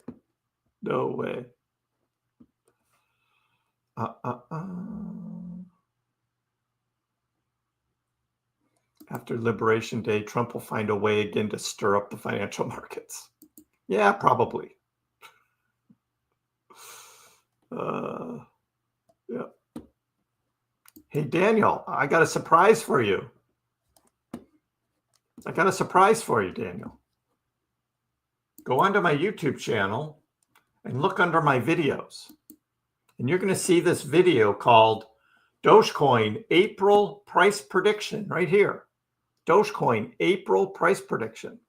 C: No way. After Liberation Day, Trump will find a way again to stir up the financial markets. Yeah, probably. Yeah. Hey, Daniel, I got a surprise for you. Daniel. Go onto my YouTube channel and look under my videos. And you're going to see this video called Dogecoin April Price Prediction right here. Dogecoin April Price Prediction.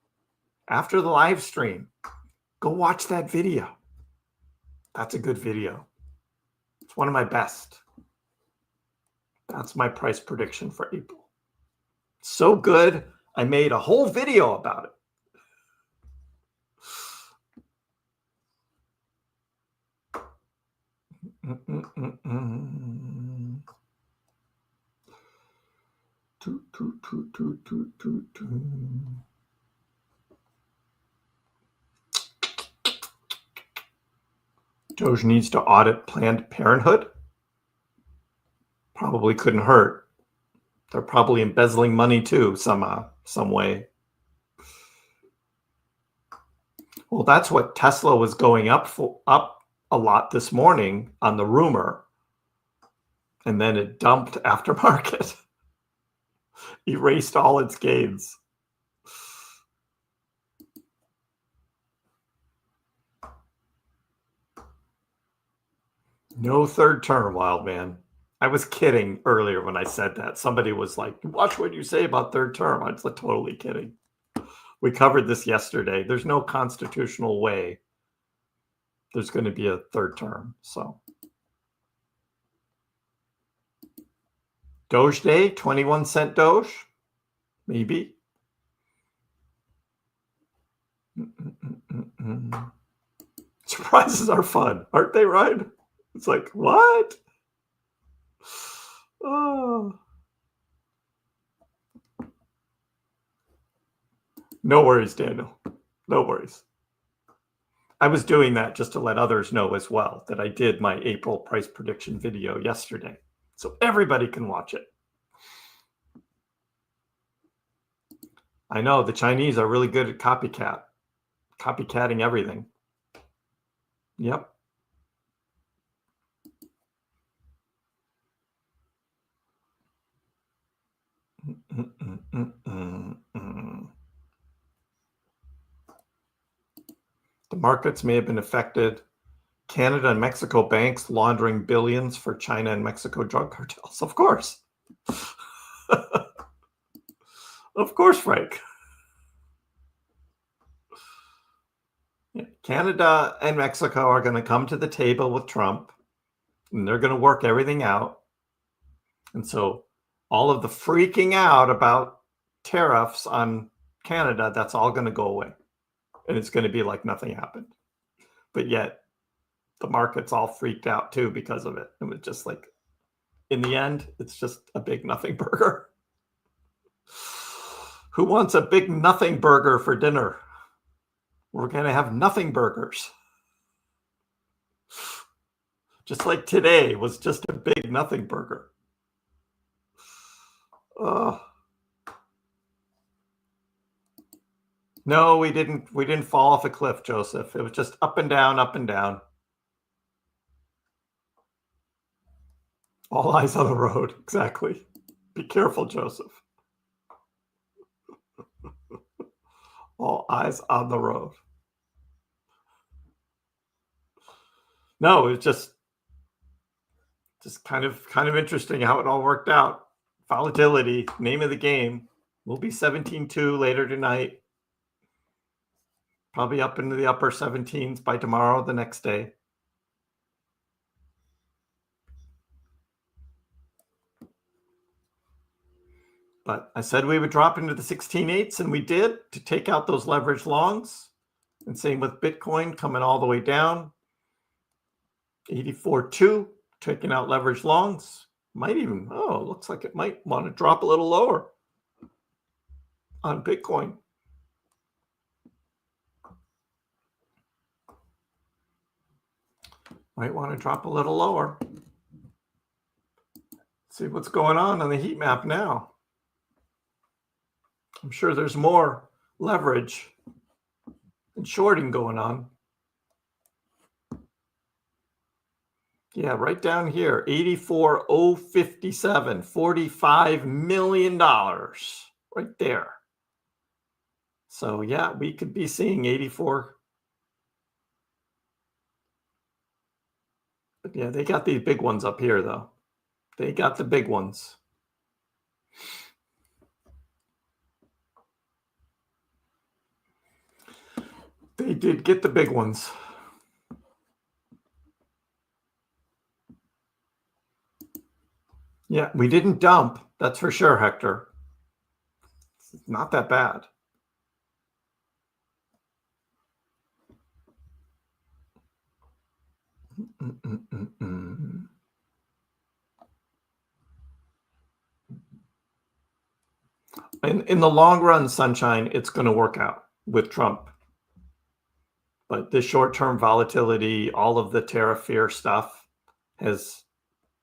C: After the live stream, go watch that video. That's a good video. It's one of my best. That's my price prediction for April. So good, I made a whole video about it. Doge needs to audit Planned Parenthood. Probably couldn't hurt. They're probably embezzling money too, some way. Well, that's what Tesla was going up a lot this morning on the rumor, and then it dumped after market. Erased all its gains. No third term, wild man. I was kidding earlier when I said that. Somebody was like, watch what you say about third term. I was totally kidding. We covered this yesterday. There's no constitutional way there's going to be a third term. So Doge Day, 21 cent Doge, maybe. Surprises are fun, aren't they, Ryan? It's like, what? Oh. No worries, Daniel. No worries. I was doing that just to let others know as well that I did my April price prediction video yesterday. So everybody can watch it. I know the Chinese are really good at copycatting everything. Yep. The markets may have been affected. Canada and Mexico banks laundering billions for China and Mexico drug cartels. Of course. Of course, Frank. Yeah. Canada and Mexico are going to come to the table with Trump, and they're going to work everything out. And so all of the freaking out about tariffs on Canada, that's all going to go away. And it's going to be like nothing happened. But yet the market's all freaked out too because of it. It was just like, in the end, it's just a big nothing burger. Who wants a big nothing burger for dinner? We're going to have nothing burgers. Just like today was just a big nothing burger. No, we didn't fall off a cliff, Joseph. It was just up and down, up and down. All eyes on the road. Exactly. Be careful, Joseph. All eyes on the road. No, it was just kind of interesting how it all worked out. Volatility, name of the game. We'll be 17.2 later tonight. Probably up into the upper 17s by tomorrow, the next day. But I said we would drop into the 16.8s, and we did, to take out those leverage longs. And same with Bitcoin coming all the way down. 84.2, taking out leverage longs. Might even, looks like it might want to drop a little lower on Bitcoin. Might want to drop a little lower. See what's going on the heat map now. I'm sure there's more leverage and shorting going on. Yeah, right down here, 84,057, $45 million right there. So yeah, we could be seeing 84. But yeah, they got these big ones up here though. They got the big ones. They did get the big ones. Yeah, we didn't dump. That's for sure, Hector. It's not that bad. In the long run, Sunshine, it's going to work out with Trump. But this short-term volatility, all of the tariff fear stuff has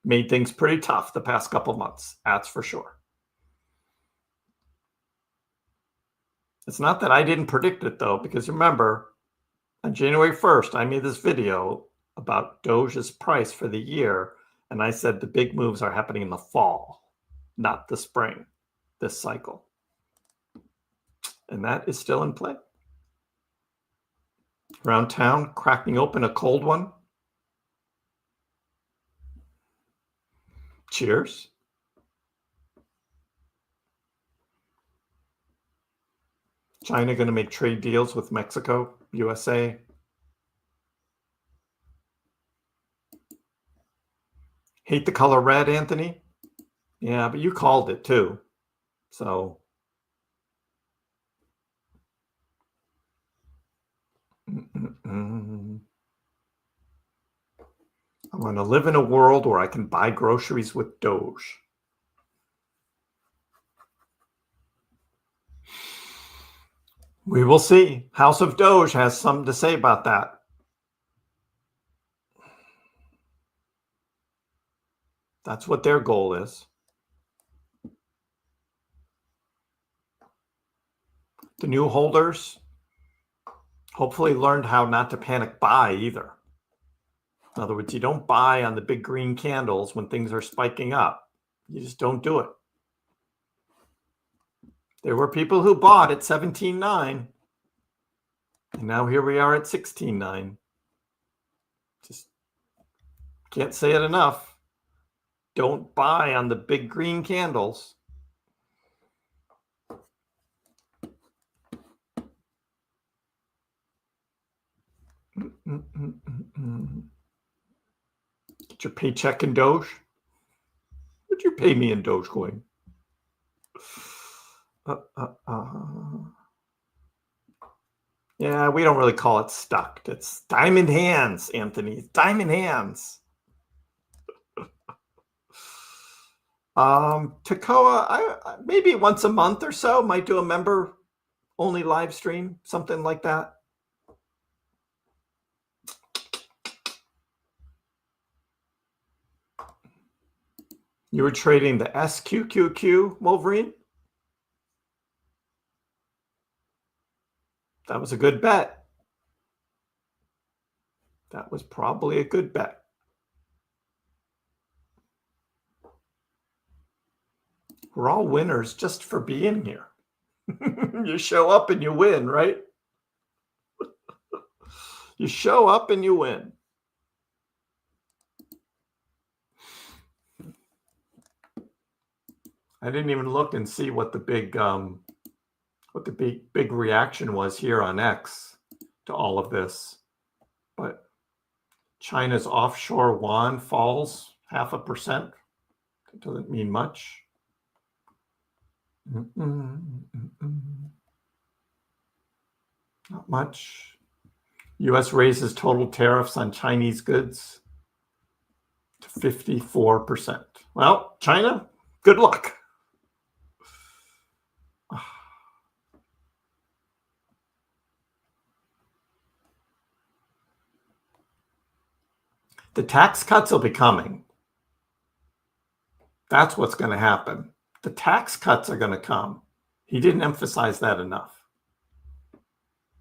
C: made things pretty tough the past couple months. That's for sure. It's not that I didn't predict it, though, because remember, on January 1st, I made this video about Doge's price for the year, and I said the big moves are happening in the fall, not the spring, this cycle. And that is still in play. Around town, cracking open a cold one. Cheers. China going to make trade deals with Mexico, USA. Hate the color red, Anthony? Yeah, but you called it too. So. I'm want to live in a world where I can buy groceries with Doge. We will see. House of Doge has something to say about that. That's what their goal is. The new holders hopefully learned how not to panic buy either. In other words, you don't buy on the big green candles when things are spiking up. You just don't do it. There were people who bought at 17.9, and now here we are at 16.9. Just can't say it enough. Don't buy on the big green candles. Get your paycheck in Doge. Would you pay me in Dogecoin? Yeah, we don't really call it stuck. It's diamond hands, Anthony. Diamond hands. Tacoa, I maybe once a month or so might do a member only live stream, something like that. You were trading the SQQQ, Wolverine? That was a good bet. That was probably a good bet. We're all winners just for being here. You show up and you win, right? You show up and you win. I didn't even look and see what the big reaction was here on X to all of this. But China's offshore yuan falls 0.5%. That doesn't mean much. Not much. U.S. raises total tariffs on Chinese goods to 54%. Well, China, good luck. The tax cuts will be coming. That's what's going to happen. The tax cuts are going to come. He didn't emphasize that enough.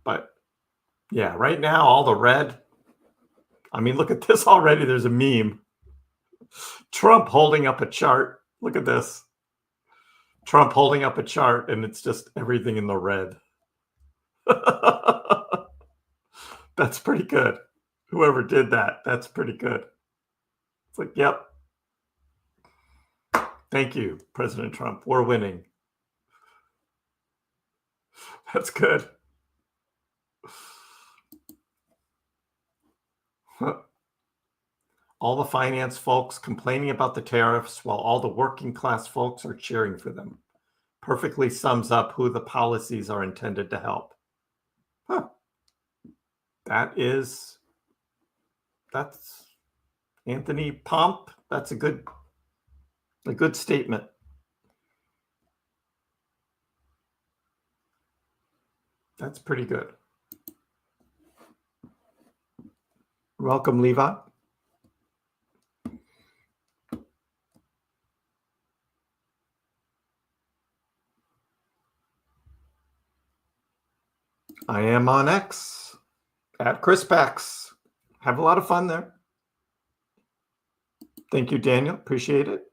C: But yeah, right now, all the red. I mean, look at this already. There's a meme. Trump holding up a chart. Look at this. Trump holding up a chart, and it's just everything in the red. That's pretty good. Whoever did that, that's pretty good. It's like, yep. Thank you, President Trump. We're winning. That's good. All the finance folks complaining about the tariffs while all the working class folks are cheering for them. Perfectly sums up who the policies are intended to help. That's Anthony Pomp. That's a good statement. That's pretty good. Welcome, Levi. I am on X at KrissPax. Have a lot of fun there. Thank you, Daniel. Appreciate it.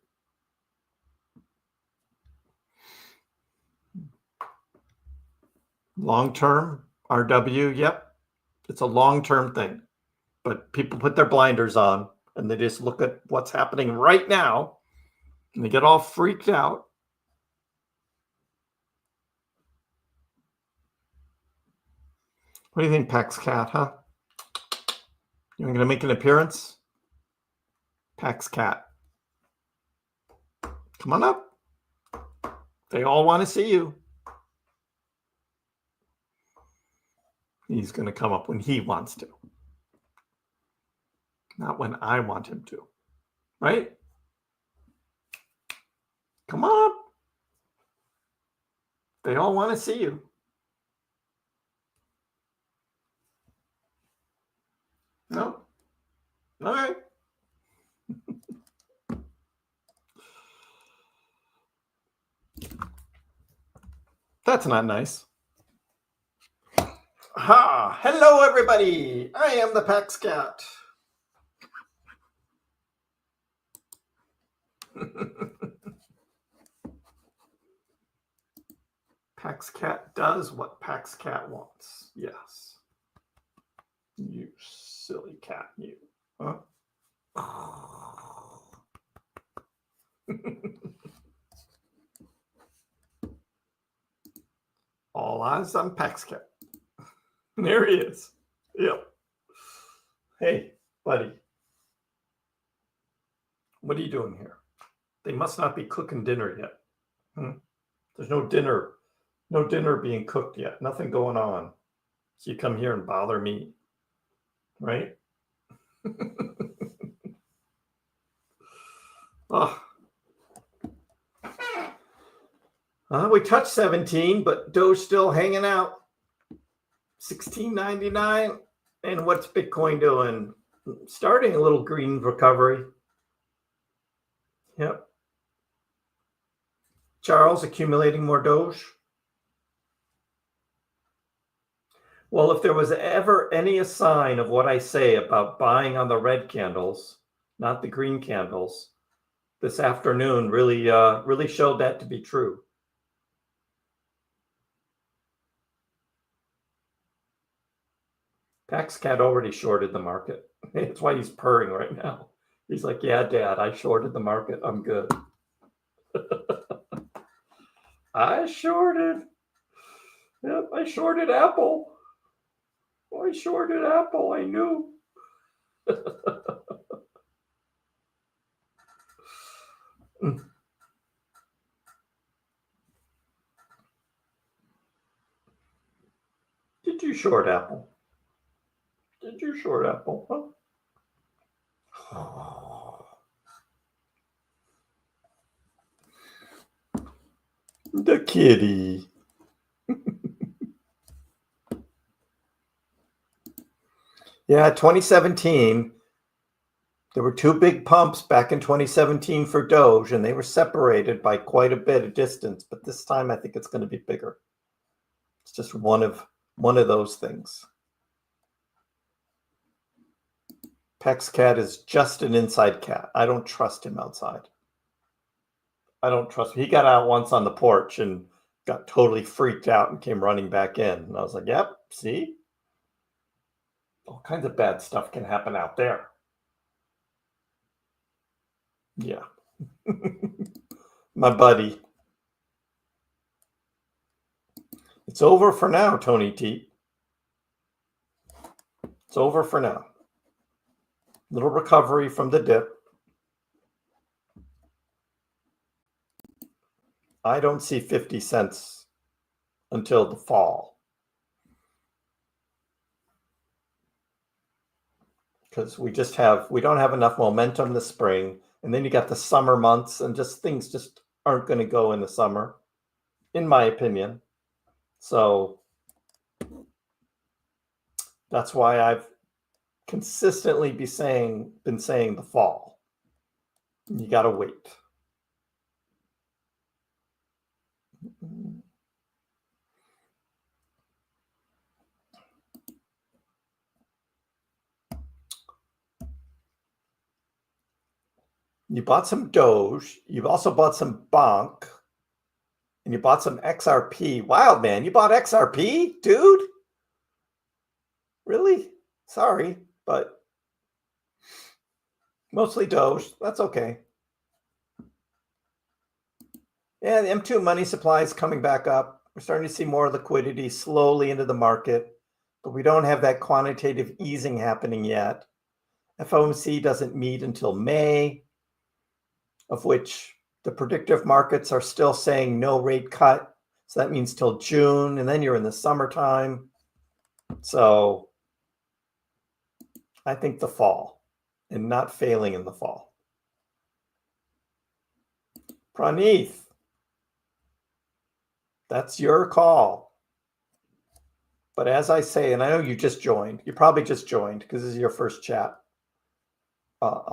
C: Long-term RW, yep. It's a long-term thing. But people put their blinders on and they just look at what's happening right now and they get all freaked out. What do you think, Pax Cat, huh? You're going to make an appearance? Pax Cat. Come on up. They all want to see you. He's going to come up when he wants to. Not when I want him to, right? Come on. They all want to see you. No? All right. That's not nice. Ha! Hello, everybody. I am the Pax Cat. Pax Cat does what Pax Cat wants. Yes. You silly cat, you. Huh? All eyes on Pax Cat. There he is. Yep. Hey, buddy. What are you doing here? They must not be cooking dinner yet. There's no dinner being cooked yet. Nothing going on. So you come here and bother me, right? Oh. We touched 17, but Doge still hanging out. 16.99. And what's Bitcoin doing? Starting a little green recovery. Yep. Charles, accumulating more Doge. Well, if there was ever any sign of what I say about buying on the red candles, not the green candles, this afternoon really showed that to be true. Pax Cat already shorted the market. That's why he's purring right now. He's like, yeah, Dad, I shorted the market. I'm good. I shorted. Yep, I shorted Apple. I shorted Apple. I knew. Did you short Apple? Did you short Apple? Huh? The kitty. Yeah, 2017. There were two big pumps back in 2017 for Doge, and they were separated by quite a bit of distance. But this time, I think it's going to be bigger. It's just one of those things. Pax Cat is just an inside cat. I don't trust him outside. I don't trust him. He got out once on the porch and got totally freaked out and came running back in. And I was like, yep, see? All kinds of bad stuff can happen out there. Yeah. My buddy. It's over for now, Tony T. It's over for now. Little recovery from the dip. I don't see 50 cents until the fall. Because we don't have enough momentum this spring. And then you got the summer months and things just aren't going to go in the summer, in my opinion. So that's why I've consistently been saying the fall. You got to wait. You bought some Doge. You've also bought some Bonk. And you bought some XRP. Wow, man. You bought XRP, dude? Really? Sorry, but mostly Doge. That's okay. Yeah, the M2 money supply is coming back up. We're starting to see more liquidity slowly into the market, but we don't have that quantitative easing happening yet. FOMC doesn't meet until May, of which the predictive markets are still saying no rate cut. So that means till June, and then you're in the summertime. So I think the fall. and not failing in the fall. Praneeth, that's your call. But as I say, and I know you just joined, you probably just joined because this is your first chat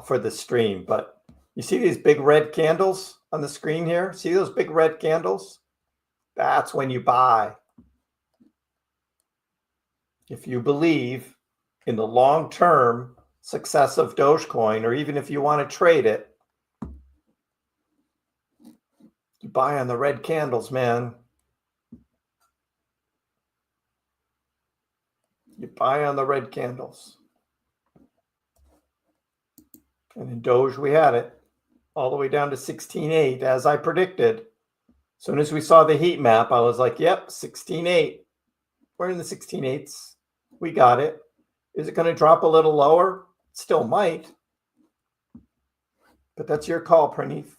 C: for the stream, but you see these big red candles on the screen here? See those big red candles? That's when you buy. If you believe in the long-term success of Dogecoin, or even if you want to trade it, you buy on the red candles, man. You buy on the red candles. And in Doge, we had it all the way down to 16.8, as I predicted. As soon as we saw the heat map, I was like, yep, 16.8. We're in the 16.8s. We got it. Is it going to drop a little lower? Still might. But that's your call, Praneeth.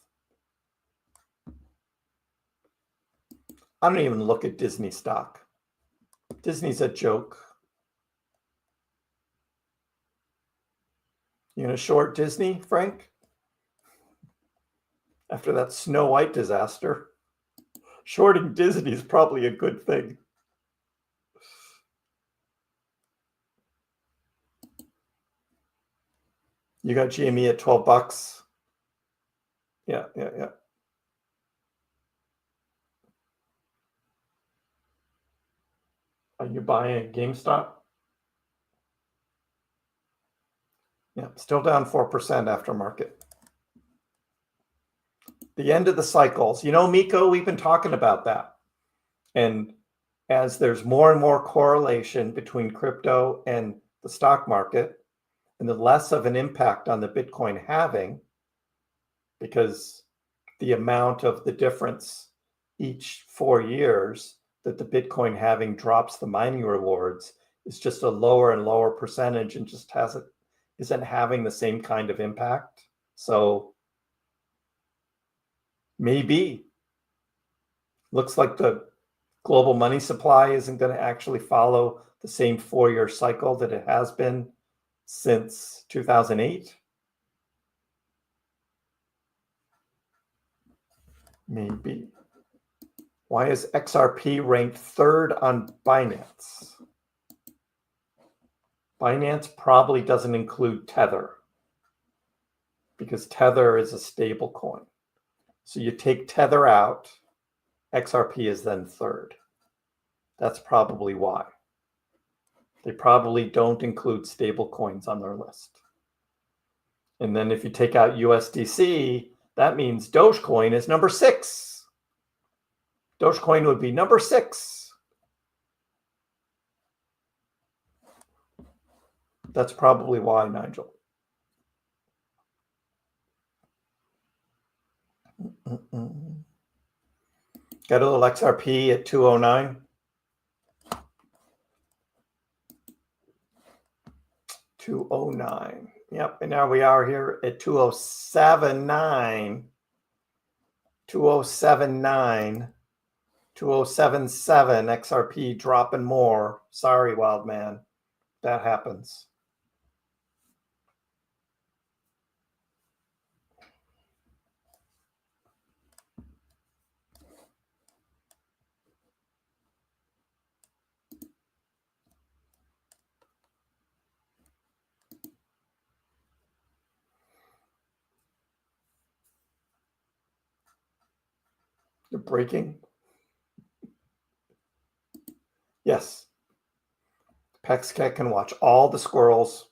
C: I don't even look at Disney stock. Disney's a joke. You gonna short Disney, Frank? After that Snow White disaster, shorting Disney is probably a good thing. You got GME at $12. Yeah. Are you buying GameStop? Yeah, still down 4% after market. The end of the cycles. You know, Miko, we've been talking about that. And as there's more and more correlation between crypto and the stock market, and the less of an impact on the Bitcoin halving, because the amount of the difference each 4 years that the Bitcoin halving drops the mining rewards is just a lower and lower percentage, and just isn't having the same kind of impact. So maybe looks like the global money supply isn't going to actually follow the same 4-year cycle that it has been since 2008. Maybe. Why is XRP ranked 3rd on Binance? Binance probably doesn't include Tether, because Tether is a stable coin. So you take Tether out, XRP is then 3rd. That's probably why. They probably don't include stable coins on their list. And then if you take out USDC, that means Dogecoin is number 6. Dogecoin would be number 6. That's probably why, Nigel. Got a little XRP at 209. 209. Yep, and now we are here at 2079. 2079. 2077. XRP dropping more. Sorry, wild man. That happens. You're breaking? Yes. PaxCat can watch all the squirrels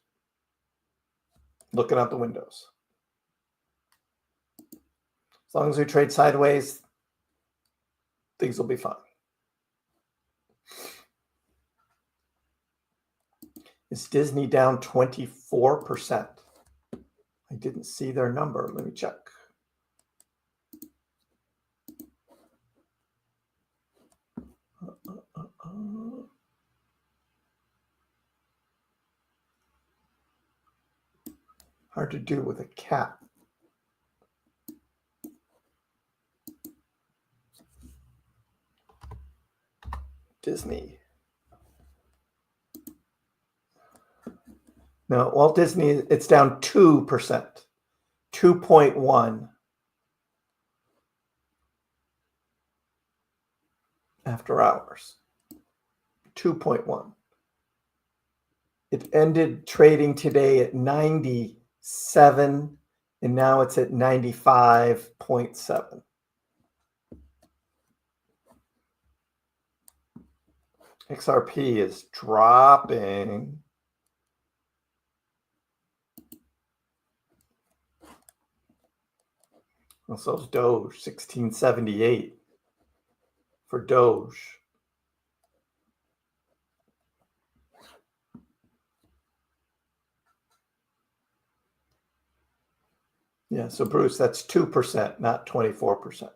C: looking out the windows. As long as we trade sideways, things will be fine. Is Disney down 24%? I didn't see their number. Let me check. Hard to do with a cat. Disney. No, Walt Disney, it's down 2%, 2.1 after hours, 2.1. It ended trading today at 97, and now it's at 95.7. XRP is dropping. So is Doge, 1678 for Doge. Yeah, so Bruce, that's 2%, not 24%.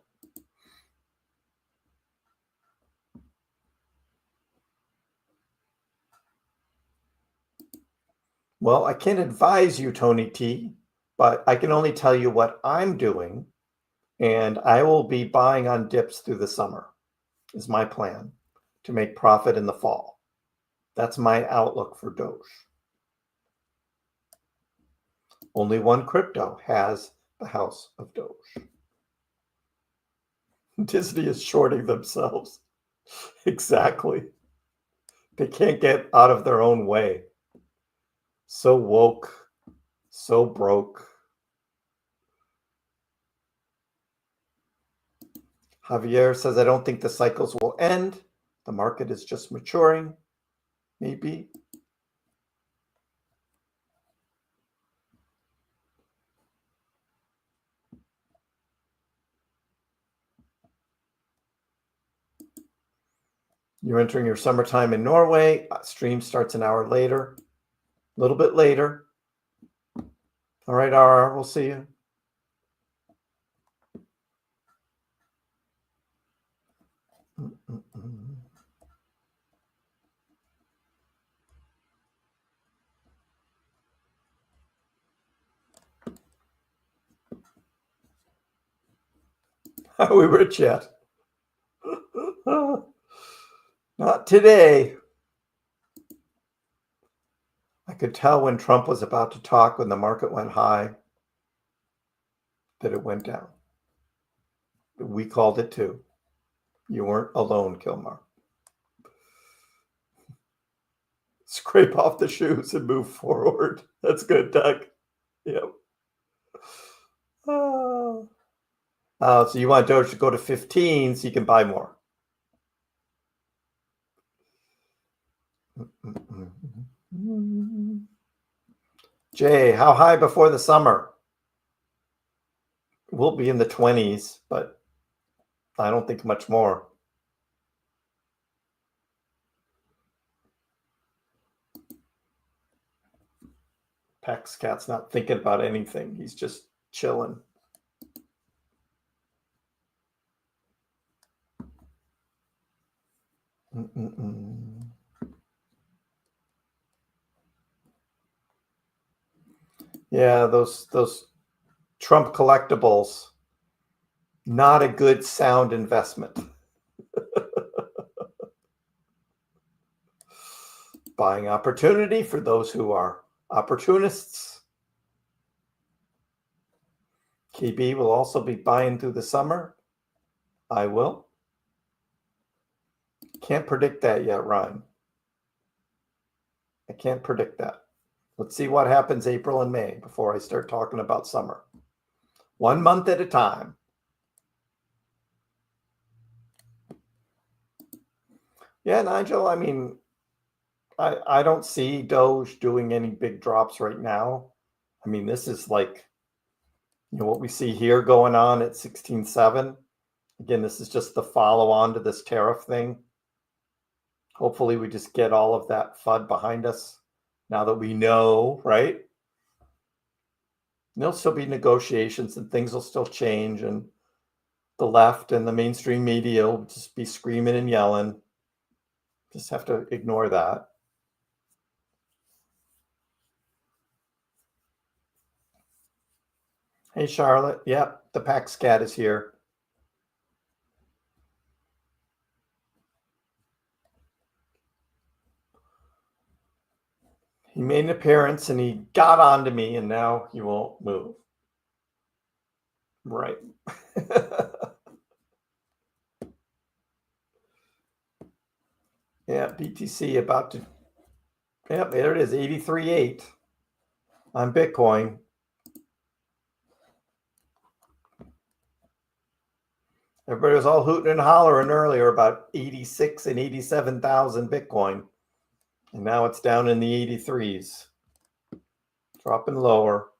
C: Well, I can't advise you, Tony T, but I can only tell you what I'm doing, and I will be buying on dips through the summer, is my plan, to make profit in the fall. That's my outlook for Doge. Only one crypto has the house of Doge. Disney is shorting themselves. Exactly. They can't get out of their own way. So woke, so broke. Javier says, I don't think the cycles will end. The market is just maturing. Maybe. You're entering your summertime in Norway. Stream starts an hour later, a little bit later. All right, RR, we'll see you. Are we rich yet? Not today. I could tell when Trump was about to talk, when the market went high, that it went down. We called it too. You weren't alone, Kilmar. Scrape off the shoes and move forward. That's good, Doug. Yep. So you want Doge to go to 15 so you can buy more. Jay, how high before the summer? We'll be in the 20s, but I don't think much more. Pax Cat's not thinking about anything. He's just chilling. Yeah, those Trump collectibles, not a good sound investment. Buying opportunity for those who are opportunists. KB will also be buying through the summer. I will. Can't predict that yet, Ryan. I can't predict that. Let's see what happens April and May before I start talking about summer. 1 month at a time. Yeah, Nigel, I mean, I don't see Doge doing any big drops right now. I mean, this is like, you know, what we see here going on at 16.7. Again, this is just the follow on to this tariff thing. Hopefully we just get all of that FUD behind us now that we know, right? There'll still be negotiations and things will still change, and the left and the mainstream media will just be screaming and yelling. Just have to ignore that. Hey, Charlotte. Yep, the Pax Cat is here. He made an appearance and he got onto me, and now he won't move. Right. Yeah, BTC about to. Yep, there it is, 83.8 on Bitcoin. Everybody was all hooting and hollering earlier about 86 and 87,000 Bitcoin. And now it's down in the 83s. Dropping lower.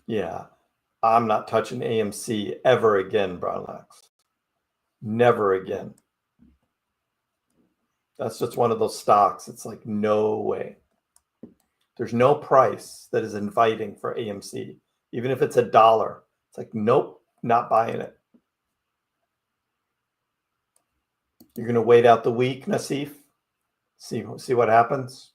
C: Yeah, I'm not touching AMC ever again, Brownlax. Never again. That's just one of those stocks. It's like, no way. There's no price that is inviting for AMC. Even if it's $1, it's like, nope, not buying it. You're going to wait out the week, Nassif? See what happens?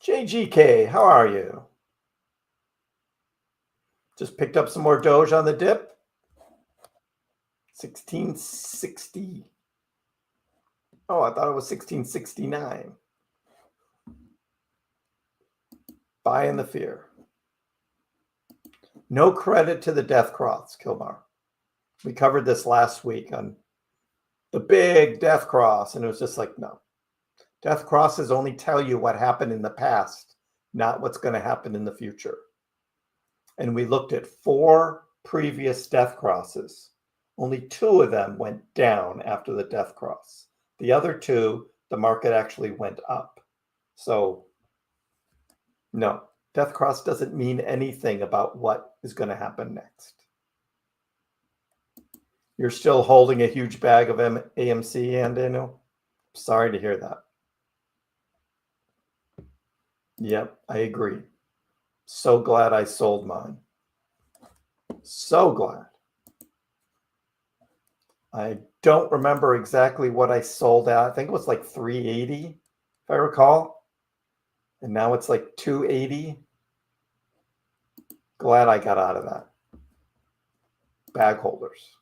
C: JGK, how are you? Just picked up some more Doge on the dip. 1660. Oh, I thought it was 1669. Buying the fear. No credit to the death cross, Kilmar. We covered this last week on the big death cross, and it was just like, no. Death crosses only tell you what happened in the past, not what's going to happen in the future. And we looked at 4 previous death crosses. Only 2 of them went down after the death cross. The other 2, the market actually went up. So, no, death cross doesn't mean anything about what is going to happen next. You're still holding a huge bag of AMC, Andino? Sorry to hear that. Yep, I agree. So glad I sold mine. So glad. I don't remember exactly what I sold at. I think it was like 380, if I recall. And now it's like 280. Glad I got out of that. Bag holders.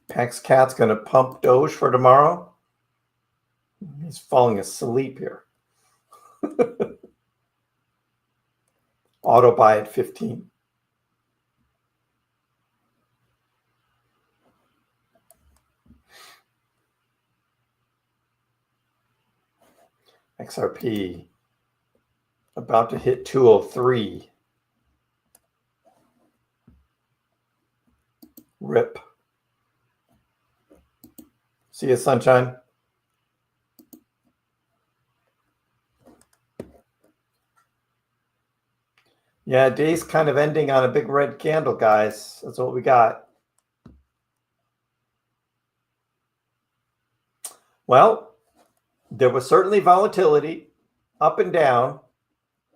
C: Pax Cat's going to pump Doge for tomorrow. He's falling asleep here. Auto buy at 15. XRP about to hit 203. Rip. See you, sunshine. Yeah, day's kind of ending on a big red candle, guys. That's what we got. Well, there was certainly volatility up and down,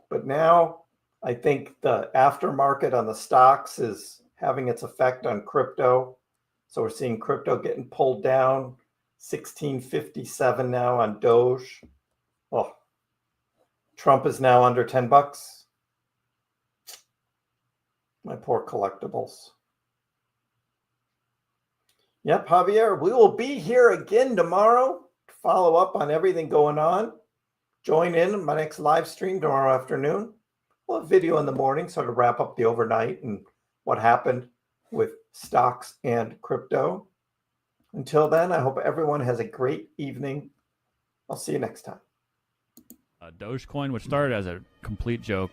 C: but now I think the aftermarket on the stocks is having its effect on crypto. So we're seeing crypto getting pulled down, 1657 now on Doge. Oh, Trump is now under $10. My poor collectibles. Yep, Javier, we will be here again tomorrow to follow up on everything going on. Join in my next live stream tomorrow afternoon. We'll have video in the morning, sort of wrap up the overnight and what happened with stocks and crypto. Until then, I hope everyone has a great evening. I'll see you next time.
H: Dogecoin, which started as a complete joke,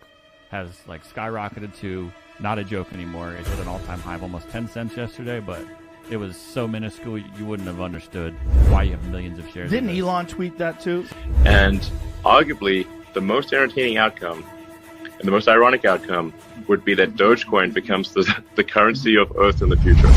H: has like skyrocketed to not a joke anymore. It hit an all-time high of almost 10 cents yesterday, but it was so minuscule you wouldn't have understood why you have millions of shares.
I: Didn't Elon tweet that too?
J: And arguably, the most entertaining outcome and the most ironic outcome would be that Dogecoin becomes the currency of Earth in the future.